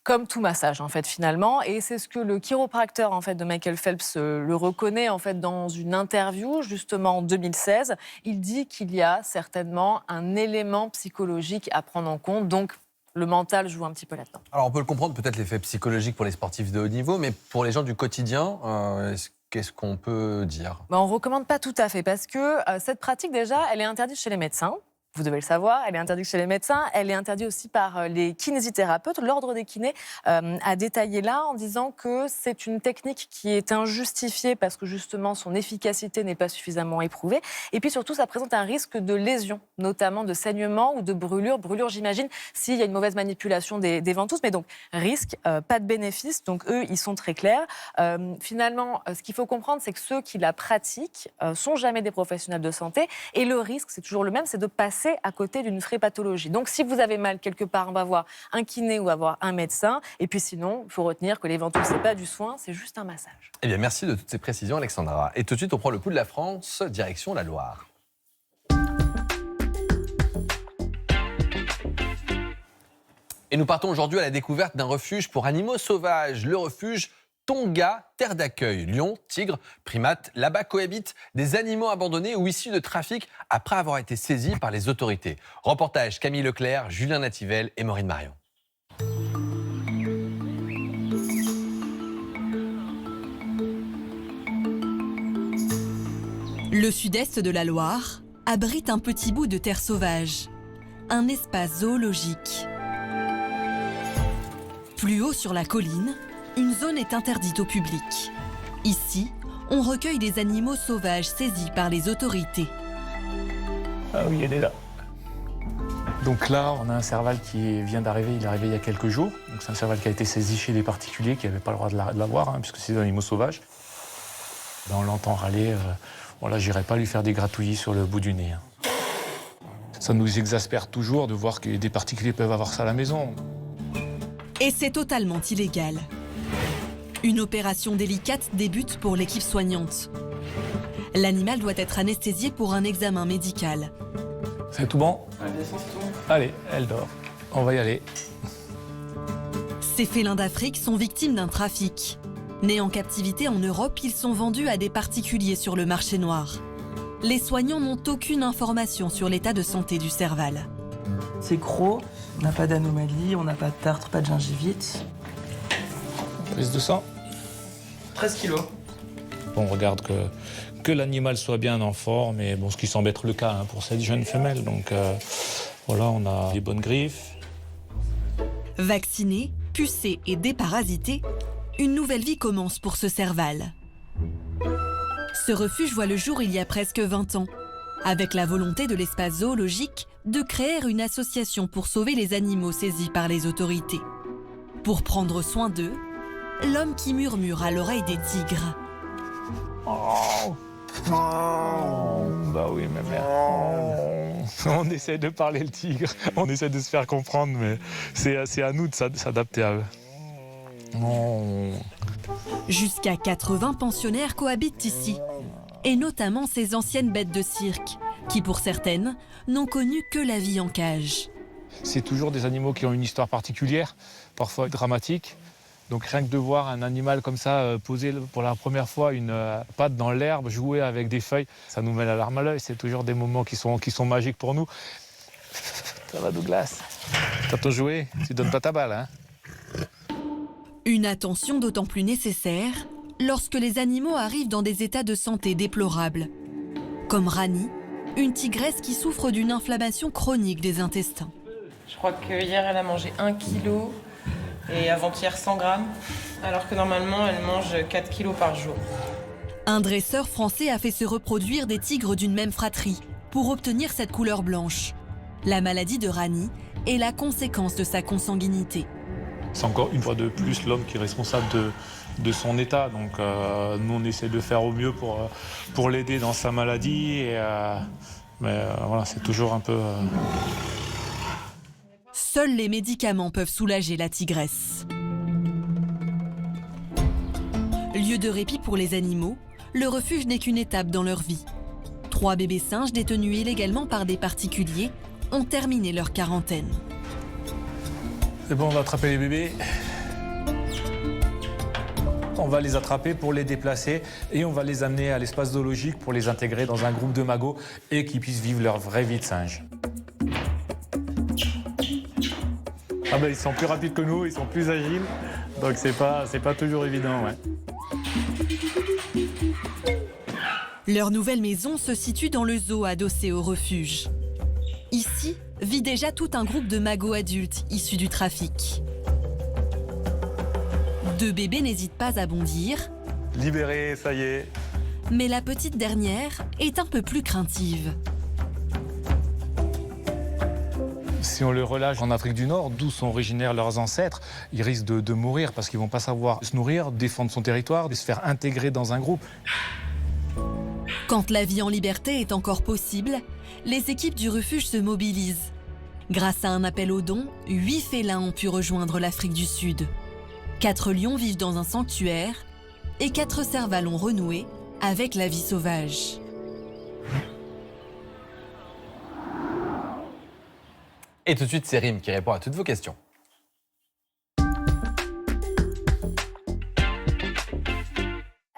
Comme tout massage, en fait, finalement. Et c'est ce que le chiropracteur, en fait, de Michael Phelps le reconnaît, en fait, dans une interview, justement, en 2016. Il dit qu'il y a certainement un élément psychologique à prendre en compte. Donc, le mental joue un petit peu là-dedans. Alors, on peut le comprendre, peut-être l'effet psychologique pour les sportifs de haut niveau, mais pour les gens du quotidien, qu'est-ce qu'on peut dire? On ne recommande pas tout à fait, parce que cette pratique, déjà, elle est interdite chez les médecins. Vous devez le savoir, elle est interdite chez les médecins, elle est interdite aussi par les kinésithérapeutes. L'ordre des kinés a détaillé là en disant que c'est une technique qui est injustifiée parce que justement son efficacité n'est pas suffisamment éprouvée. Et puis surtout, ça présente un risque de lésion, notamment de saignement ou de brûlure. Brûlure, j'imagine, s'il y a une mauvaise manipulation des ventouses. Mais donc, risque, pas de bénéfice. Donc eux, ils sont très clairs. Finalement, ce qu'il faut comprendre, c'est que ceux qui la pratiquent sont jamais des professionnels de santé. Et le risque, c'est toujours le même, c'est de passer à côté d'une vraie pathologie. Donc, si vous avez mal quelque part, on va voir un kiné ou avoir un médecin. Et puis sinon, il faut retenir que les ventouses, c'est pas du soin, c'est juste un massage. Eh bien, merci de toutes ces précisions, Alexandra. Et tout de suite, on prend le pouls de la France, direction la Loire. Et nous partons aujourd'hui à la découverte d'un refuge pour animaux sauvages, le refuge Tonga, terre d'accueil. Lions, tigres, primates, là-bas cohabitent des animaux abandonnés ou issus de trafic après avoir été saisis par les autorités. Reportage Camille Leclerc, Julien Nativelle et Maureen Marion. Le sud-est de la Loire abrite un petit bout de terre sauvage, un espace zoologique. Plus haut sur la colline, une zone est interdite au public. Ici, on recueille des animaux sauvages saisis par les autorités. Ah oui, elle est là. Donc là, on a un serval qui vient d'arriver, il est arrivé il y a quelques jours. Donc c'est un serval qui a été saisi chez des particuliers qui n'avaient pas le droit de l'avoir, puisque c'est des animaux sauvages. On l'entend râler, voilà, j'irai pas lui faire des gratouillis sur le bout du nez. Ça nous exaspère toujours de voir que des particuliers peuvent avoir ça à la maison. Et c'est totalement illégal. Une opération délicate débute pour l'équipe soignante. L'animal doit être anesthésié pour un examen médical. C'est tout bon? Allez, elle dort. On va y aller. Ces félins d'Afrique sont victimes d'un trafic. Nés en captivité en Europe, ils sont vendus à des particuliers sur le marché noir. Les soignants n'ont aucune information sur l'état de santé du serval. C'est gros, on n'a pas d'anomalie, on n'a pas de tartre, pas de gingivite. Prise de sang. 13 kilos. On regarde que l'animal soit bien en forme, et bon, ce qui semble être le cas pour cette jeune femelle. Donc voilà, on a des bonnes griffes. Vacciné, pucé et déparasité, une nouvelle vie commence pour ce serval. Ce refuge voit le jour il y a presque 20 ans, avec la volonté de l'espace zoologique de créer une association pour sauver les animaux saisis par les autorités. Pour prendre soin d'eux, l'homme qui murmure à l'oreille des tigres. Oh. Oh. Bah oui, ma mère. Oh. On essaie de parler le tigre, on essaie de se faire comprendre, mais c'est à nous de s'adapter à eux. Oh. Jusqu'à 80 pensionnaires cohabitent ici, et notamment ces anciennes bêtes de cirque, qui pour certaines n'ont connu que la vie en cage. C'est toujours des animaux qui ont une histoire particulière, parfois dramatique. Donc rien que de voir un animal comme ça poser pour la première fois une patte dans l'herbe, jouer avec des feuilles, ça nous met la larme à l'œil. C'est toujours des moments qui sont magiques pour nous. Ça va, Douglas? T'as joué? Tu donnes pas ta balle, hein? Une attention d'autant plus nécessaire lorsque les animaux arrivent dans des états de santé déplorables. Comme Rani, une tigresse qui souffre d'une inflammation chronique des intestins. Je crois qu'hier, elle a mangé 1 kg et avant-hier 100 grammes, alors que normalement, elle mange 4 kg par jour. Un dresseur français a fait se reproduire des tigres d'une même fratrie pour obtenir cette couleur blanche. La maladie de Rani est la conséquence de sa consanguinité. C'est encore une fois de plus l'homme qui est responsable de son état. Donc nous, on essaie de faire au mieux pour l'aider dans sa maladie. Mais voilà, c'est toujours un peu... Seuls les médicaments peuvent soulager la tigresse. Lieu de répit pour les animaux, le refuge n'est qu'une étape dans leur vie. 3 bébés singes détenus illégalement par des particuliers ont terminé leur quarantaine. C'est bon, on va attraper les bébés. On va les attraper pour les déplacer et on va les amener à l'espace zoologique pour les intégrer dans un groupe de magots et qu'ils puissent vivre leur vraie vie de singe. Ah ben, ils sont plus rapides que nous, ils sont plus agiles, donc c'est pas toujours évident, ouais. Leur nouvelle maison se situe dans le zoo adossé au refuge. Ici vit déjà tout un groupe de magots adultes issus du trafic. 2 bébés n'hésitent pas à bondir. Libérés, ça y est. Mais la petite dernière est un peu plus craintive. Si on le relâche en Afrique du Nord, d'où sont originaires leurs ancêtres, ils risquent de mourir parce qu'ils ne vont pas savoir se nourrir, défendre son territoire, de se faire intégrer dans un groupe. Quand la vie en liberté est encore possible, les équipes du refuge se mobilisent. Grâce à un appel aux dons, 8 félins ont pu rejoindre l'Afrique du Sud. 4 lions vivent dans un sanctuaire et 4 servals ont renoué avec la vie sauvage. Et tout de suite, c'est Rim qui répond à toutes vos questions.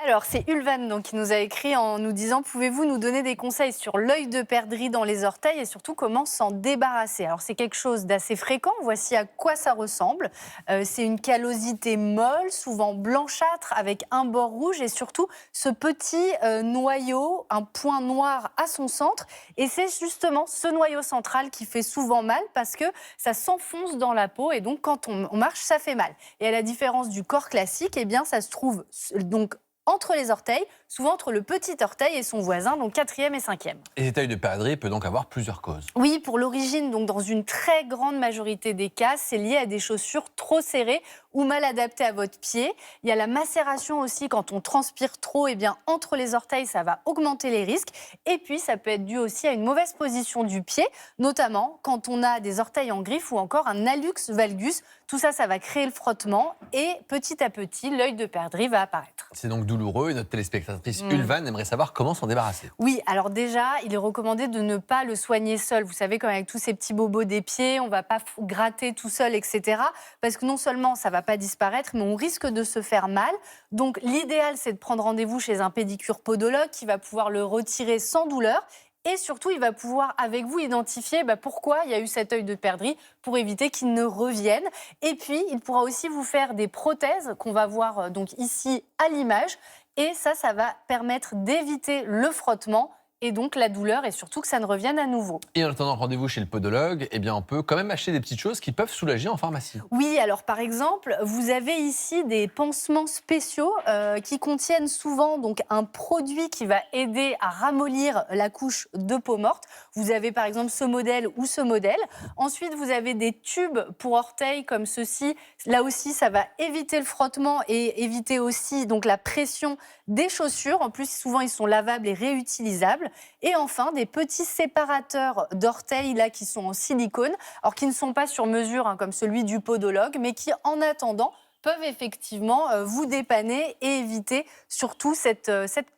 Alors, c'est Ulvan donc, qui nous a écrit en nous disant « Pouvez-vous nous donner des conseils sur l'œil de perdrix dans les orteils et surtout comment s'en débarrasser ?» Alors, c'est quelque chose d'assez fréquent. Voici à quoi ça ressemble. C'est une callosité molle, souvent blanchâtre, avec un bord rouge et surtout ce petit noyau, un point noir à son centre. Et c'est justement ce noyau central qui fait souvent mal parce que ça s'enfonce dans la peau et donc quand on marche, ça fait mal. Et à la différence du corps classique, eh bien, ça se trouve donc entre les orteils, souvent entre le petit orteil et son voisin, donc 4e et 5e. Et cet œil de perdrix peut donc avoir plusieurs causes. Oui, pour l'origine, donc dans une très grande majorité des cas, c'est lié à des chaussures trop serrées ou mal adaptées à votre pied. Il y a la macération aussi, quand on transpire trop, eh bien, entre les orteils, ça va augmenter les risques. Et puis, ça peut être dû aussi à une mauvaise position du pied, notamment quand on a des orteils en griffe ou encore un hallux valgus. Tout ça, ça va créer le frottement et petit à petit, l'œil de perdrix va apparaître. C'est donc douloureux et notre téléspectatrice Ulvan aimerait savoir comment s'en débarrasser. Oui, alors déjà, il est recommandé de ne pas le soigner seul. Vous savez, comme avec tous ces petits bobos des pieds, on ne va pas gratter tout seul, etc. Parce que non seulement ça ne va pas disparaître, mais on risque de se faire mal. Donc l'idéal, c'est de prendre rendez-vous chez un pédicure podologue qui va pouvoir le retirer sans douleur. Et surtout, il va pouvoir, avec vous, identifier pourquoi il y a eu cet œil de perdrix pour éviter qu'il ne revienne. Et puis, il pourra aussi vous faire des prothèses qu'on va voir donc ici à l'image. Et ça va permettre d'éviter le frottement et donc la douleur et surtout que ça ne revienne à nouveau. Et en attendant rendez-vous chez le podologue, eh bien on peut quand même acheter des petites choses qui peuvent soulager en pharmacie. Oui, alors par exemple, vous avez ici des pansements spéciaux qui contiennent souvent donc un produit qui va aider à ramollir la couche de peau morte. Vous avez par exemple ce modèle ou ce modèle. Ensuite, vous avez des tubes pour orteils comme ceci. Là aussi, ça va éviter le frottement et éviter aussi donc la pression des chaussures. En plus, souvent, ils sont lavables et réutilisables. Et enfin, des petits séparateurs d'orteils là, qui sont en silicone, alors qui ne sont pas sur mesure comme celui du podologue, mais qui, en attendant, peuvent effectivement vous dépanner et éviter surtout cette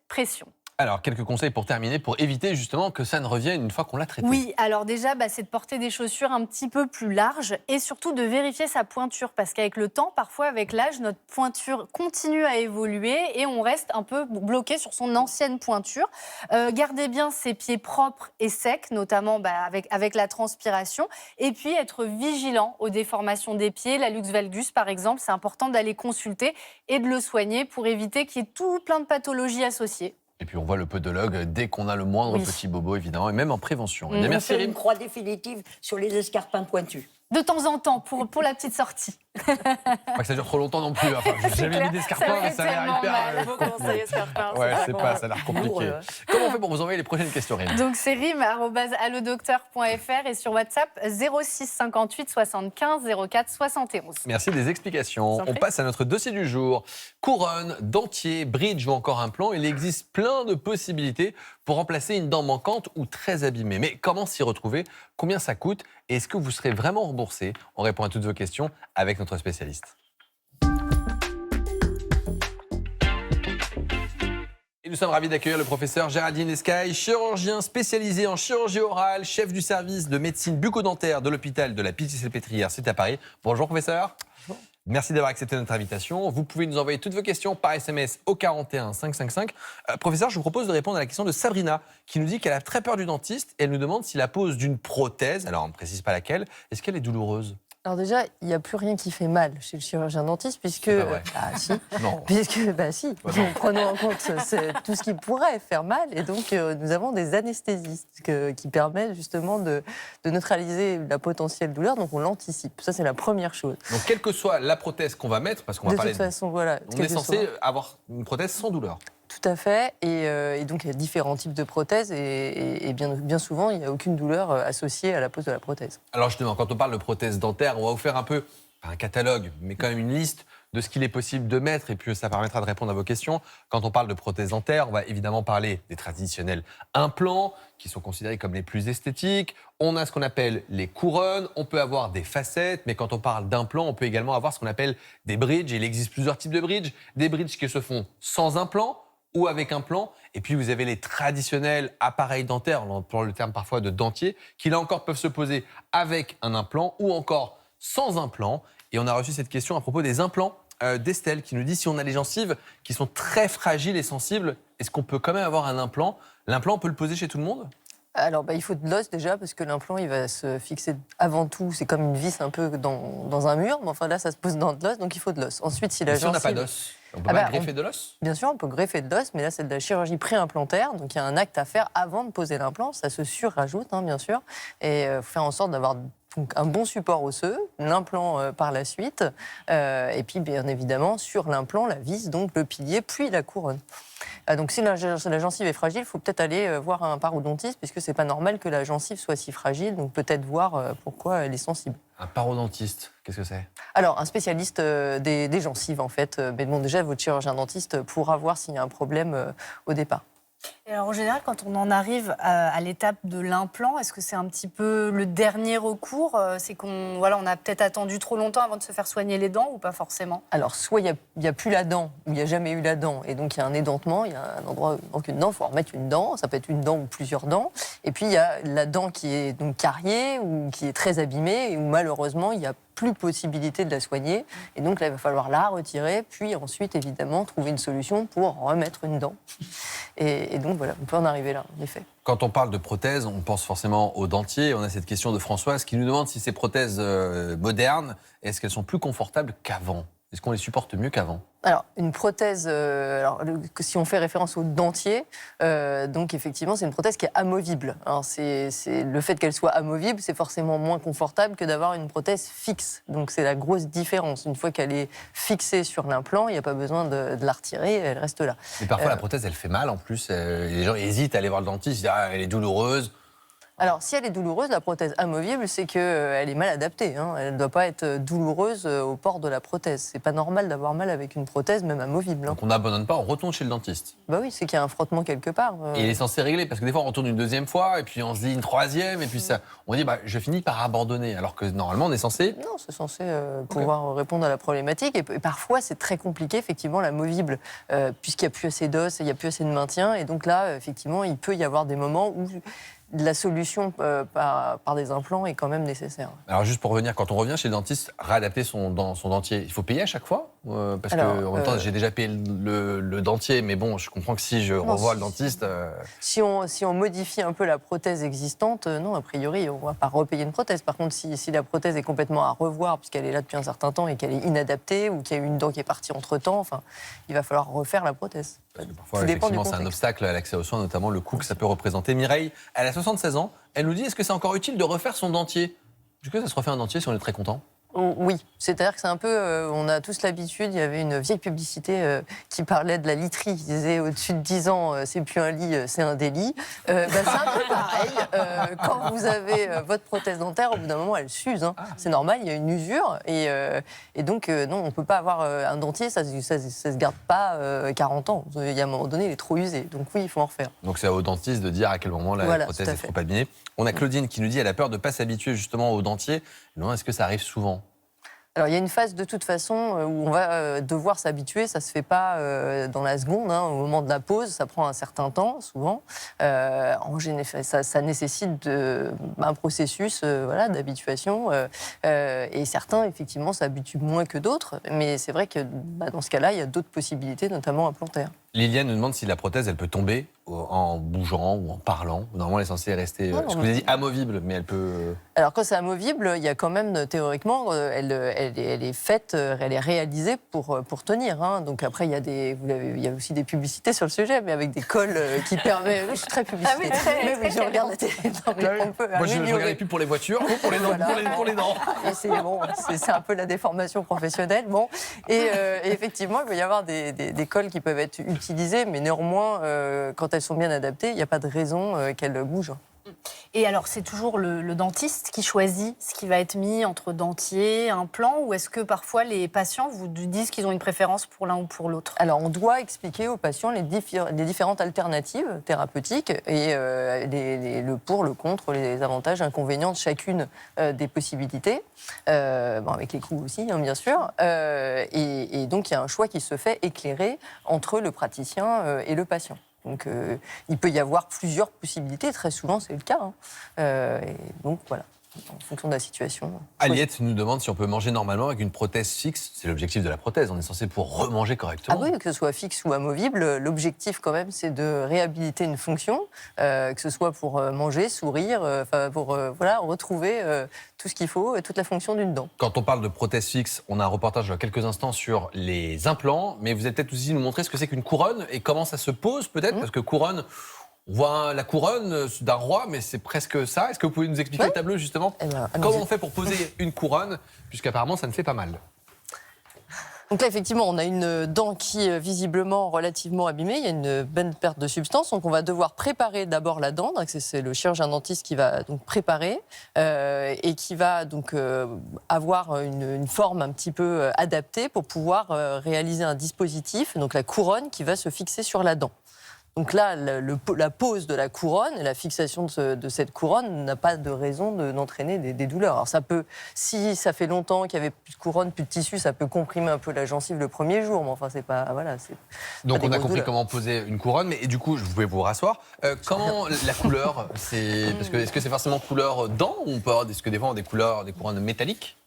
pression. Alors, quelques conseils pour terminer, pour éviter justement que ça ne revienne une fois qu'on l'a traité. Oui, alors déjà, c'est de porter des chaussures un petit peu plus larges et surtout de vérifier sa pointure parce qu'avec le temps, parfois avec l'âge, notre pointure continue à évoluer et on reste un peu bloqué sur son ancienne pointure. Gardez bien ses pieds propres et secs, notamment avec la transpiration, et puis être vigilant aux déformations des pieds. La luxe valgus, par exemple, c'est important d'aller consulter et de le soigner pour éviter qu'il y ait tout plein de pathologies associées. Et puis on voit le podologue dès qu'on a le moindre petit bobo, évidemment, et même en prévention. Eh bien, On merci fait Rim. une croix définitive sur les escarpins pointus. De temps en temps, pour la petite sortie. Pas que ça dure trop longtemps non plus. Enfin, j'ai jamais mis d'escarpin, mais ça a l'air hyper. Faut commencer escarpin. Ouais, c'est pas, ça a l'air compliqué. Comment on fait pour vous envoyer les prochaines questions, Rim? Donc c'est rim@allodocteur.fr et sur WhatsApp 06 58 75 04 71. Merci des explications. On passe à notre dossier du jour. Couronne, dentier, bridge ou encore implant. Il existe plein de possibilités pour remplacer une dent manquante ou très abîmée. Mais comment s'y retrouver? Combien ça coûte? Et est-ce que vous serez vraiment remboursé? On répond à toutes vos questions avec notre spécialiste. Et nous sommes ravis d'accueillir le professeur Géraldine Escaille, chirurgien spécialisé en chirurgie orale, chef du service de médecine bucco-dentaire de l'hôpital de la Pitié-Salpêtrière, c'est à Paris. Bonjour professeur. Bonjour. Merci d'avoir accepté notre invitation. Vous pouvez nous envoyer toutes vos questions par SMS au 41 555. Professeur, je vous propose de répondre à la question de Sabrina, qui nous dit qu'elle a très peur du dentiste et elle nous demande si la pose d'une prothèse, alors on ne précise pas laquelle, est-ce qu'elle est douloureuse? Alors déjà, il n'y a plus rien qui fait mal chez le chirurgien dentiste puisque... si. Non. Puisque, si. Donc, prenons en compte tout ce qui pourrait faire mal. Et donc, nous avons des anesthésistes qui permettent justement de neutraliser la potentielle douleur. Donc, on l'anticipe. Ça, c'est la première chose. Donc, quelle que soit la prothèse qu'on va mettre, parce qu'on va parler... De toute façon, voilà. On est censé avoir une prothèse sans douleur. Tout à fait. Et donc, il y a différents types de prothèses. Et bien souvent, il n'y a aucune douleur associée à la pose de la prothèse. Alors justement, quand on parle de prothèse dentaire, on va vous faire un peu, pas un catalogue, mais quand même une liste de ce qu'il est possible de mettre. Et puis, ça permettra de répondre à vos questions. Quand on parle de prothèse dentaire, on va évidemment parler des traditionnels implants, qui sont considérés comme les plus esthétiques. On a ce qu'on appelle les couronnes. On peut avoir des facettes. Mais quand on parle d'implants, on peut également avoir ce qu'on appelle des bridges. Il existe plusieurs types de bridges. Des bridges qui se font sans implant ou avec implant. Et puis, vous avez les traditionnels appareils dentaires, on emploie le terme parfois de dentier, qui là encore peuvent se poser avec un implant ou encore sans implant. Et on a reçu cette question à propos des implants d'Estelle, qui nous dit si on a les gencives qui sont très fragiles et sensibles, est-ce qu'on peut quand même avoir un implant? L'implant, on peut le poser chez tout le monde? Alors, il faut de l'os déjà, parce que l'implant, il va se fixer avant tout. C'est comme une vis un peu dans un mur, mais enfin là, ça se pose dans de l'os, donc il faut de l'os. Ensuite, si la gencive... on n'a pas d'os, on peut pas greffer de l'os? Bien sûr, on peut greffer de l'os, mais là, c'est de la chirurgie préimplantaire, donc il y a un acte à faire avant de poser l'implant. Ça se surrajoute, bien sûr, et il faut faire en sorte d'avoir donc un bon support osseux, l'implant par la suite, et puis bien évidemment, sur l'implant, la vis, donc le pilier, puis la couronne. Donc si la gencive est fragile, il faut peut-être aller voir un parodontiste, puisque c'est pas normal que la gencive soit si fragile, donc peut-être voir pourquoi elle est sensible. Un parodontiste, qu'est-ce que c'est? Alors, un spécialiste des gencives, en fait. Mais bon, déjà, votre chirurgien dentiste pourra voir s'il y a un problème au départ. Et alors, en général, quand on en arrive à l'étape de l'implant, est-ce que c'est un petit peu le dernier recours? C'est qu'on on a peut-être attendu trop longtemps avant de se faire soigner les dents ou pas forcément? Alors, soit il n'y a plus la dent, ou il n'y a jamais eu la dent, et donc il y a un édentement, il y a un endroit où il manque une dent, il faut remettre une dent, ça peut être une dent ou plusieurs dents. Et puis, il y a la dent qui est donc cariée, ou qui est très abîmée, et où malheureusement, il n'y a plus possibilité de la soigner. Et donc là, il va falloir la retirer, puis ensuite, évidemment, trouver une solution pour remettre une dent. Et donc, voilà, on peut en arriver là, en effet. Quand on parle de prothèses, on pense forcément aux dentiers. On a cette question de Françoise qui nous demande si ces prothèses modernes, est-ce qu'elles sont plus confortables qu'avant? Est-ce qu'on les supporte mieux qu'avant? Alors, une prothèse, si on fait référence au dentier, donc effectivement, c'est une prothèse qui est amovible. Alors, le fait qu'elle soit amovible, c'est forcément moins confortable que d'avoir une prothèse fixe. Donc, c'est la grosse différence. Une fois qu'elle est fixée sur l'implant, il n'y a pas besoin de la retirer, elle reste là. Mais parfois, la prothèse, elle fait mal en plus. Les gens hésitent à aller voir le dentiste, ils disent « ah, elle est douloureuse ». Alors, si elle est douloureuse, la prothèse amovible, c'est qu'elle est mal adaptée. Hein. Elle ne doit pas être douloureuse au port de la prothèse. C'est pas normal d'avoir mal avec une prothèse, même amovible. Hein. Donc on n'abandonne pas, on retourne chez le dentiste. Bah oui, c'est qu'il y a un frottement quelque part. Et il est censé régler, parce que des fois on retourne une deuxième fois, et puis on se dit une troisième, et puis ça, on dit bah, je finis par abandonner, alors que normalement on est censé... Non, c'est censé pouvoir répondre à la problématique. Et parfois c'est très compliqué, effectivement, l'amovible, puisqu'il n'y a plus assez d'os, il n'y a plus assez de maintien. Et donc là, effectivement, il peut y avoir des moments où la solution par des implants est quand même nécessaire. Alors juste pour revenir, quand on revient chez le dentiste, réadapter son dentier, il faut payer à chaque fois parce qu'en même temps, j'ai déjà payé le dentier, mais bon, je comprends que si je revois le dentiste... Si on modifie un peu la prothèse existante, non, a priori, on ne va pas repayer une prothèse. Par contre, si la prothèse est complètement à revoir, puisqu'elle est là depuis un certain temps et qu'elle est inadaptée, ou qu'il y a eu une dent qui est partie entre-temps, enfin, il va falloir refaire la prothèse. Parfois, effectivement, c'est un obstacle à l'accès aux soins, notamment le coût que ça peut représenter. Mireille, elle a 76 ans. Elle nous dit, est-ce que c'est encore utile de refaire son dentier? Est-ce que ça se refait un dentier si on est très content? Oui, c'est-à-dire que c'est un peu, on a tous l'habitude, il y avait une vieille publicité qui parlait de la literie, qui disait au-dessus de 10 ans, c'est plus un lit, c'est un délit. C'est un peu pareil, quand vous avez votre prothèse dentaire, au bout d'un moment, elle s'use, hein. C'est normal, il y a une usure, et donc non, on ne peut pas avoir un dentier, ça se garde pas 40 ans. Il y a un moment donné, il est trop usé, donc oui, il faut en refaire. Donc c'est au dentiste de dire à quel moment la prothèse est trop abîmée. On a Claudine qui nous dit, elle a peur de ne pas s'habituer justement au dentier. Non, est-ce que ça arrive souvent? Alors, il y a une phase, de toute façon, où on va devoir s'habituer. Ça ne se fait pas dans la seconde, hein, au moment de la pause. Ça prend un certain temps, souvent. En général, ça nécessite un processus d'habituation. Et certains, effectivement, s'habituent moins que d'autres. Mais c'est vrai que dans ce cas-là, il y a d'autres possibilités, notamment implantaires. Liliane nous demande si la prothèse, elle peut tomber en bougeant ou en parlant. Normalement, elle est censée rester, je vous ai dit amovible, mais elle peut... Alors, quand c'est amovible, il y a quand même, théoriquement, elle est faite, elle est réalisée pour tenir. Hein. Donc après, il y a aussi des publicités sur le sujet, mais avec des cols qui permettent... Je suis très publicitaire. Oui, je regarde la télé. Moi, je regarde les pubs pour les voitures, pour les dents. Pour les dents. C'est un peu la déformation professionnelle. Bon. Et effectivement, il peut y avoir des cols qui peuvent être utilisées, mais néanmoins, quand elles sont bien adaptées, il n'y a pas de raison qu'elles bougent. Et alors, c'est toujours le dentiste qui choisit ce qui va être mis entre dentier, implant, ou est-ce que parfois les patients vous disent qu'ils ont une préférence pour l'un ou pour l'autre? Alors, on doit expliquer aux patients les différentes alternatives thérapeutiques et le pour, le contre, les avantages, inconvénients de chacune des possibilités, avec les coûts aussi, hein, bien sûr. Et donc, il y a un choix qui se fait éclairé entre le praticien et le patient. Donc, il peut y avoir plusieurs possibilités. Très souvent, c'est le cas. Hein. Et donc, voilà, en fonction de la situation. Aliette nous demande si on peut manger normalement avec une prothèse fixe. C'est l'objectif de la prothèse. On est censé pour remanger correctement. Ah oui, que ce soit fixe ou amovible, l'objectif, quand même, c'est de réhabiliter une fonction, que ce soit pour manger, sourire, pour retrouver tout ce qu'il faut et toute la fonction d'une dent. Quand on parle de prothèse fixe, on a un reportage il y a quelques instants sur les implants, mais vous allez peut-être aussi nous montrer ce que c'est qu'une couronne et comment ça se pose peut-être, parce que couronne, on voit la couronne d'un roi, mais c'est presque ça. Est-ce que vous pouvez nous expliquer le tableau justement? Comment on fait pour poser une couronne, puisqu'apparemment ça ne fait pas mal? Donc là, effectivement, on a une dent qui est visiblement relativement abîmée. Il y a une bonne perte de substance. Donc on va devoir préparer d'abord la dent. C'est le chirurgien dentiste qui va donc préparer et qui va donc avoir une forme un petit peu adaptée pour pouvoir réaliser un dispositif, donc la couronne qui va se fixer sur la dent. Donc là, la pose de la couronne et la fixation de cette couronne n'a pas de raison d'entraîner des douleurs. Alors ça peut, si ça fait longtemps qu'il n'y avait plus de couronne, plus de tissu, ça peut comprimer un peu la gencive le premier jour, mais enfin c'est pas, voilà. Donc on a compris comment poser une couronne, mais du coup, vous pouvez vous rasseoir. Comment la couleur, est-ce que c'est forcément couleur dent ou on peut avoir, est-ce que des fois on a des couronnes métalliques?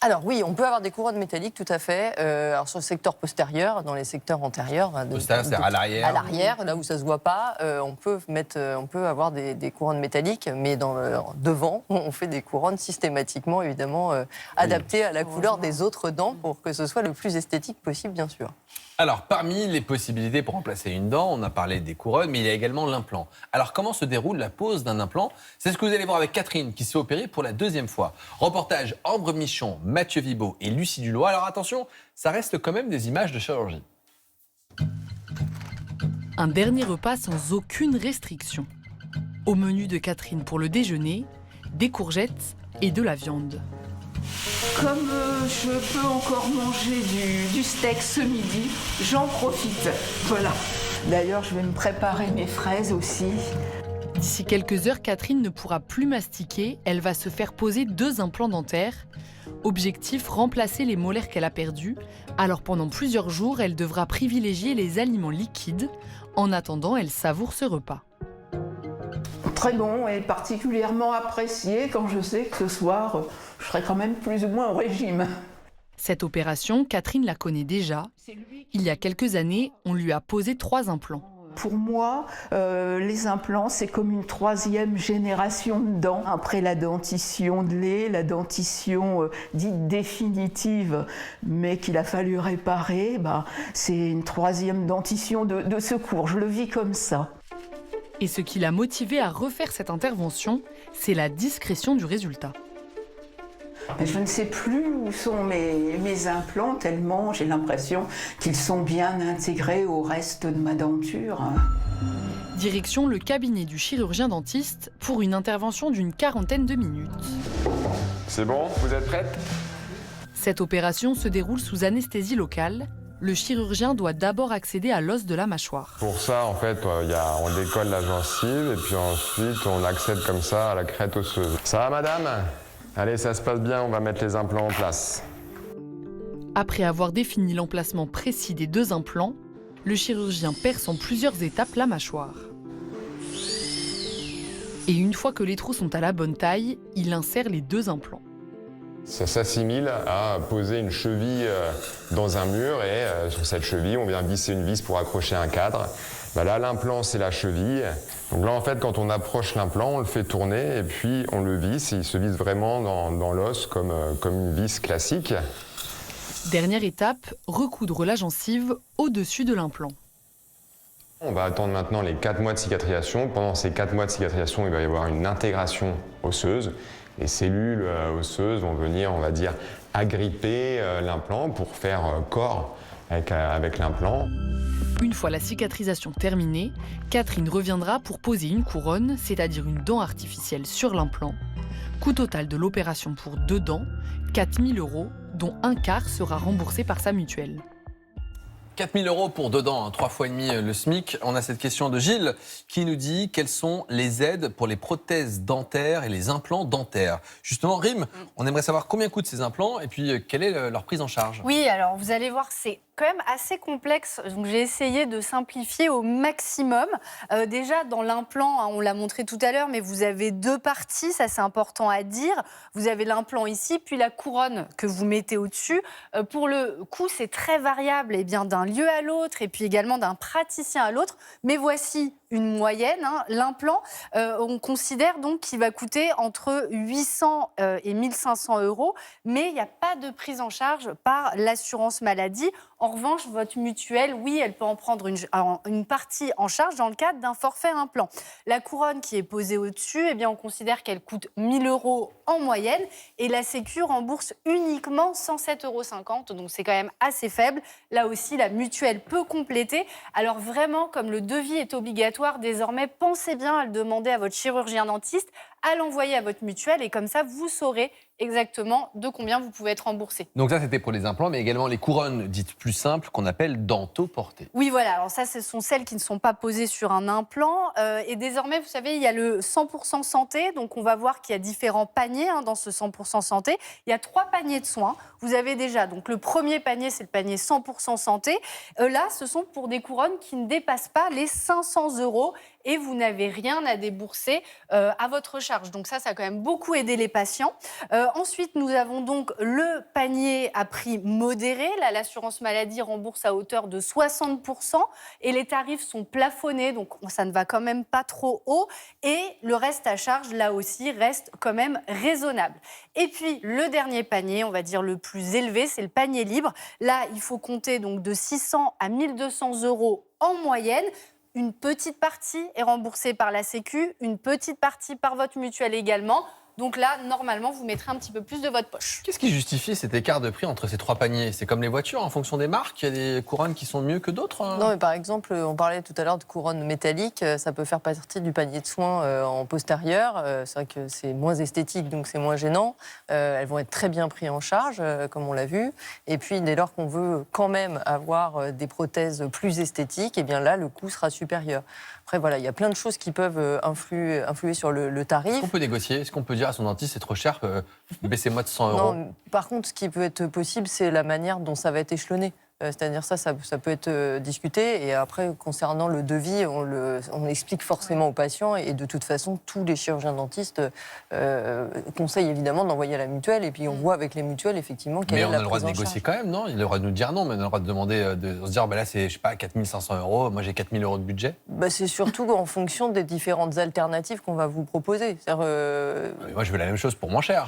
Alors oui, on peut avoir des couronnes métalliques, tout à fait. Alors sur le secteur postérieur, dans les secteurs antérieurs, c'est-à-dire à l'arrière. À l'arrière, là où ça se voit pas, on peut avoir des couronnes métalliques, mais devant, on fait des couronnes systématiquement, évidemment, adaptées à la couleur des autres dents pour que ce soit le plus esthétique possible, bien sûr. Alors, parmi les possibilités pour remplacer une dent, on a parlé des couronnes, mais il y a également l'implant. Alors, comment se déroule la pose d'un implant? C'est ce que vous allez voir avec Catherine, qui s'est opérée pour la 2e fois. Reportage Ambre Michon, Mathieu Vibo et Lucie Dulot. Alors attention, ça reste quand même des images de chirurgie. Un dernier repas sans aucune restriction. Au menu de Catherine pour le déjeuner, des courgettes et de la viande. Comme je peux encore manger du steak ce midi, j'en profite. Voilà. D'ailleurs, je vais me préparer mes fraises aussi. D'ici quelques heures, Catherine ne pourra plus mastiquer. Elle va se faire poser 2 implants dentaires. Objectif, remplacer les molaires qu'elle a perdus. Alors pendant plusieurs jours, elle devra privilégier les aliments liquides. En attendant, elle savoure ce repas. Très bon et particulièrement apprécié quand je sais que ce soir, je serai quand même plus ou moins au régime. Cette opération, Catherine la connaît déjà. Il y a quelques années, on lui a posé 3 implants. Pour moi, les implants, c'est comme une 3e génération de dents. Après la dentition de lait, la dentition dite définitive, mais qu'il a fallu réparer, c'est une 3e dentition de secours. Je le vis comme ça. Et ce qui l'a motivée à refaire cette intervention, c'est la discrétion du résultat. Mais je ne sais plus où sont mes implants, tellement j'ai l'impression qu'ils sont bien intégrés au reste de ma denture. Direction le cabinet du chirurgien dentiste pour une intervention d'une 40aine de minutes. C'est bon, vous êtes prête? Cette opération se déroule sous anesthésie locale. Le chirurgien doit d'abord accéder à l'os de la mâchoire. Pour ça, en fait, on décolle la gencive et puis ensuite on accède comme ça à la crête osseuse. Ça va, madame? Allez, ça se passe bien, on va mettre les implants en place. Après avoir défini l'emplacement précis des 2 implants, le chirurgien perce en plusieurs étapes la mâchoire. Et une fois que les trous sont à la bonne taille, il insère les 2 implants. Ça s'assimile à poser une cheville dans un mur et sur cette cheville, on vient visser une vis pour accrocher un cadre. Là, l'implant, c'est la cheville. Donc là, en fait, quand on approche l'implant, on le fait tourner et puis on le visse. Et il se visse vraiment dans l'os comme une vis classique. Dernière étape, recoudre la gencive au-dessus de l'implant. On va attendre maintenant les 4 mois de cicatrisation. Pendant ces 4 mois de cicatrisation, il va y avoir une intégration osseuse. Les cellules osseuses vont venir, on va dire, agripper l'implant pour faire corps avec l'implant. Une fois la cicatrisation terminée, Catherine reviendra pour poser une couronne, c'est-à-dire une dent artificielle sur l'implant. Coût total de l'opération pour 2 dents, 4 000 €, dont un quart sera remboursé par sa mutuelle. 4 000 € pour 2 dents, 3 fois et demi le SMIC. On a cette question de Gilles qui nous dit quelles sont les aides pour les prothèses dentaires et les implants dentaires. Justement, Rim, on aimerait savoir combien coûtent ces implants et puis quelle est leur prise en charge. Oui, alors vous allez voir que c'est quand même assez complexe, donc j'ai essayé de simplifier au maximum. Déjà, dans l'implant, on l'a montré tout à l'heure, mais vous avez 2 parties, ça c'est important à dire. Vous avez l'implant ici, puis la couronne que vous mettez au-dessus. Pour le coût, c'est très variable d'un lieu à l'autre et puis également d'un praticien à l'autre. Mais voici une moyenne. L'implant, on considère donc qu'il va coûter entre 800 et 1 500 €, mais il n'y a pas de prise en charge par l'assurance maladie. En revanche, votre mutuelle, oui, elle peut en prendre une partie en charge dans le cadre d'un forfait implant. La couronne qui est posée au-dessus, on considère qu'elle coûte 1 000 € en moyenne et la Sécu rembourse uniquement 107,50 €, donc c'est quand même assez faible. Là aussi, la mutuelle peut compléter. Alors vraiment, comme le devis est obligatoire, désormais, pensez bien à le demander à votre chirurgien dentiste, à l'envoyer à votre mutuelle et comme ça, vous saurez exactement de combien vous pouvez être remboursé. Donc ça, c'était pour les implants, mais également les couronnes dites plus simples qu'on appelle dentoportées. Oui, voilà. Alors ça, ce sont celles qui ne sont pas posées sur un implant. Et désormais, vous savez, il y a le 100% santé. Donc on va voir qu'il y a différents paniers dans ce 100% santé. Il y a 3 paniers de soins. Vous avez déjà, donc le premier panier, c'est le panier 100% santé. Là, ce sont pour des couronnes qui ne dépassent pas les 500 € et vous n'avez rien à débourser à votre charge. Donc ça a quand même beaucoup aidé les patients. Ensuite, nous avons donc le panier à prix modéré. Là, l'assurance maladie rembourse à hauteur de 60% et les tarifs sont plafonnés, donc ça ne va quand même pas trop haut. Et le reste à charge, là aussi, reste quand même raisonnable. Et puis, le dernier panier, on va dire le plus élevé, c'est le panier libre. Là, il faut compter donc de 600 à 1 200 € en moyenne. Une petite partie est remboursée par la Sécu, une petite partie par votre mutuelle également. Donc là, normalement, vous mettrez un petit peu plus de votre poche. Qu'est-ce qui justifie cet écart de prix entre ces 3 paniers? C'est comme les voitures, en fonction des marques, il y a des couronnes qui sont mieux que d'autres? Non, mais par exemple, on parlait tout à l'heure de couronnes métalliques, ça peut faire partie du panier de soins en postérieur. C'est vrai que c'est moins esthétique, donc c'est moins gênant. Elles vont être très bien prises en charge, comme on l'a vu. Et puis, dès lors qu'on veut quand même avoir des prothèses plus esthétiques, et bien là, le coût sera supérieur. Après, voilà, il y a plein de choses qui peuvent influer sur le tarif. Est-ce qu'on peut négocier? Est-ce qu'on peut dire à son dentiste, c'est trop cher, baissez-moi de 100 €? Non, par contre, ce qui peut être possible, c'est la manière dont ça va être échelonné. C'est-à-dire ça peut être discuté. Et après, concernant le devis, on explique forcément aux patients. Et de toute façon, tous les chirurgiens dentistes conseillent évidemment d'envoyer à la mutuelle. Et puis on voit avec les mutuelles, effectivement, quelle est la prise en charge. Mais on a le droit de négocier quand même, non? Il a le droit de nous dire non, mais on a le droit de demander, de se dire, là, c'est, je sais pas, 4 500 €, moi j'ai 4 000 € de budget. C'est surtout en fonction des différentes alternatives qu'on va vous proposer. Moi, je veux la même chose pour moins cher.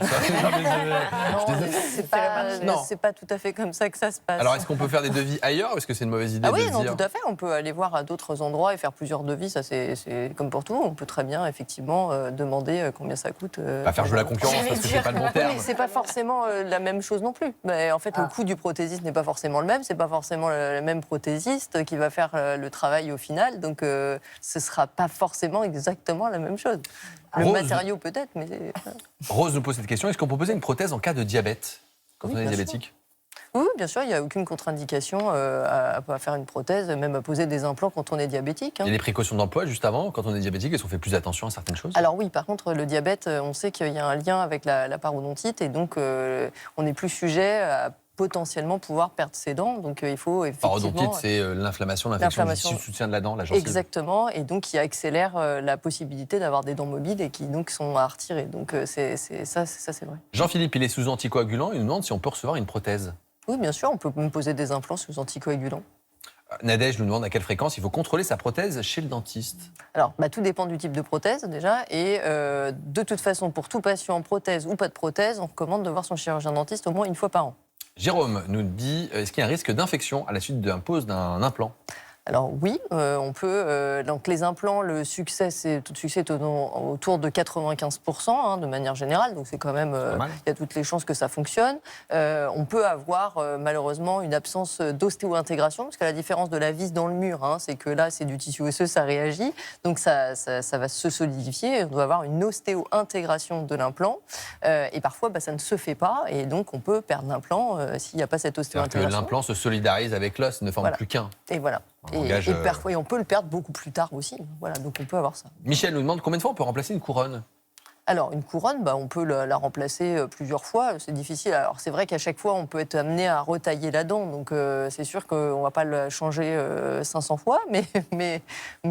C'est pas tout à fait comme ça que ça se passe. Alors, est-ce qu'on peut faire des devis ailleurs? Est-ce que c'est une mauvaise idée de oui, se non, dire... tout à fait. On peut aller voir à d'autres endroits et faire plusieurs devis. Ça, c'est comme pour tout. On peut très bien, effectivement, demander combien ça coûte. Pas faire jouer la concurrence parce que c'est pas le bon terme. Oui, c'est pas forcément la même chose non plus. Mais en fait, le coût du prothésiste n'est pas forcément le même. C'est pas forcément le même prothésiste qui va faire le travail au final. Donc, ce sera pas forcément exactement la même chose. Le matériau peut-être, mais... Rose nous pose cette question. Est-ce qu'on peut poser une prothèse en cas de diabète quand on est diabétique? Oui, bien sûr, il n'y a aucune contre-indication à faire une prothèse, même à poser des implants quand on est diabétique. Il y a des précautions d'emploi juste avant, quand on est diabétique, est-ce qu'on fait plus attention à certaines choses? Alors oui, par contre, le diabète, on sait qu'il y a un lien avec la parodontite et donc on n'est plus sujet à potentiellement pouvoir perdre ses dents. Donc il faut effectivement... Parodontite, c'est l'inflation, l'infection du soutien de la dent, la gencive. Exactement, et donc qui accélère la possibilité d'avoir des dents mobiles et qui donc sont à retirer. Donc c'est vrai. Jean-Philippe, il est sous anticoagulant, il nous demande si on peut recevoir une prothèse. Oui, bien sûr, on peut me poser des implants sous anticoagulants. Nadège nous demande à quelle fréquence il faut contrôler sa prothèse chez le dentiste. Alors, tout dépend du type de prothèse déjà. Et de toute façon, pour tout patient en prothèse ou pas de prothèse, on recommande de voir son chirurgien dentiste au moins une fois par an. Jérôme nous dit, est-ce qu'il y a un risque d'infection à la suite d'un pose d'un implant? Alors oui, on peut. Donc les implants, le succès, taux de succès est autour de 95% de manière générale. Donc c'est quand même, il y a toutes les chances que ça fonctionne. On peut avoir malheureusement une absence d'ostéo-intégration, parce qu'à la différence de la vis dans le mur, c'est que là c'est du tissu osseux, ça réagit, donc ça va se solidifier. On doit avoir une ostéo-intégration de l'implant, et parfois ça ne se fait pas, et donc on peut perdre l'implant s'il n'y a pas cette ostéo-intégration. Que l'implant se solidarise avec l'os, ne forme plus qu'un. Et voilà. Et parfois, on peut le perdre beaucoup plus tard aussi. Voilà, donc on peut avoir ça. Michel nous demande combien de fois on peut remplacer une couronne? Alors, une couronne, on peut la remplacer plusieurs fois. C'est difficile. Alors, c'est vrai qu'à chaque fois, on peut être amené à retailler la dent. Donc, c'est sûr qu'on ne va pas la changer 500 fois, mais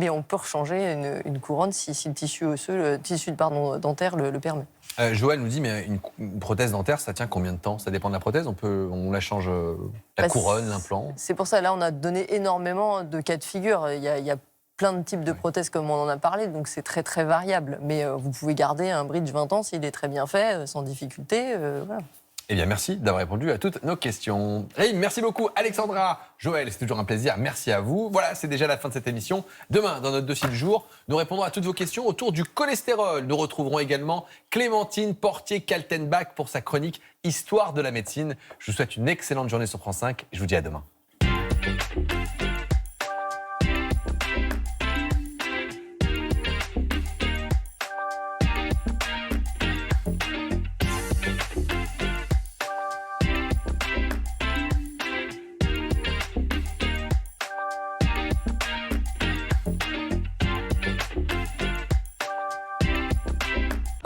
on peut rechanger une couronne si le tissu osseux, le tissu dentaire le permet. Joël nous dit, mais une prothèse dentaire, ça tient combien de temps? Ça dépend de la prothèse. On la change, la couronne, l'implant. C'est pour ça, là, on a donné énormément de cas de figure. Il y a plein de types de prothèses comme on en a parlé, donc c'est très très variable. Mais vous pouvez garder un bridge 20 ans s'il est très bien fait, sans difficulté. Voilà. Eh bien, merci d'avoir répondu à toutes nos questions. Hey, merci beaucoup, Alexandra, Joël, c'est toujours un plaisir. Merci à vous. Voilà, c'est déjà la fin de cette émission. Demain, dans notre dossier du jour, nous répondrons à toutes vos questions autour du cholestérol. Nous retrouverons également Clémentine Portier-Kaltenbach pour sa chronique Histoire de la médecine. Je vous souhaite une excellente journée sur France 5 et je vous dis à demain.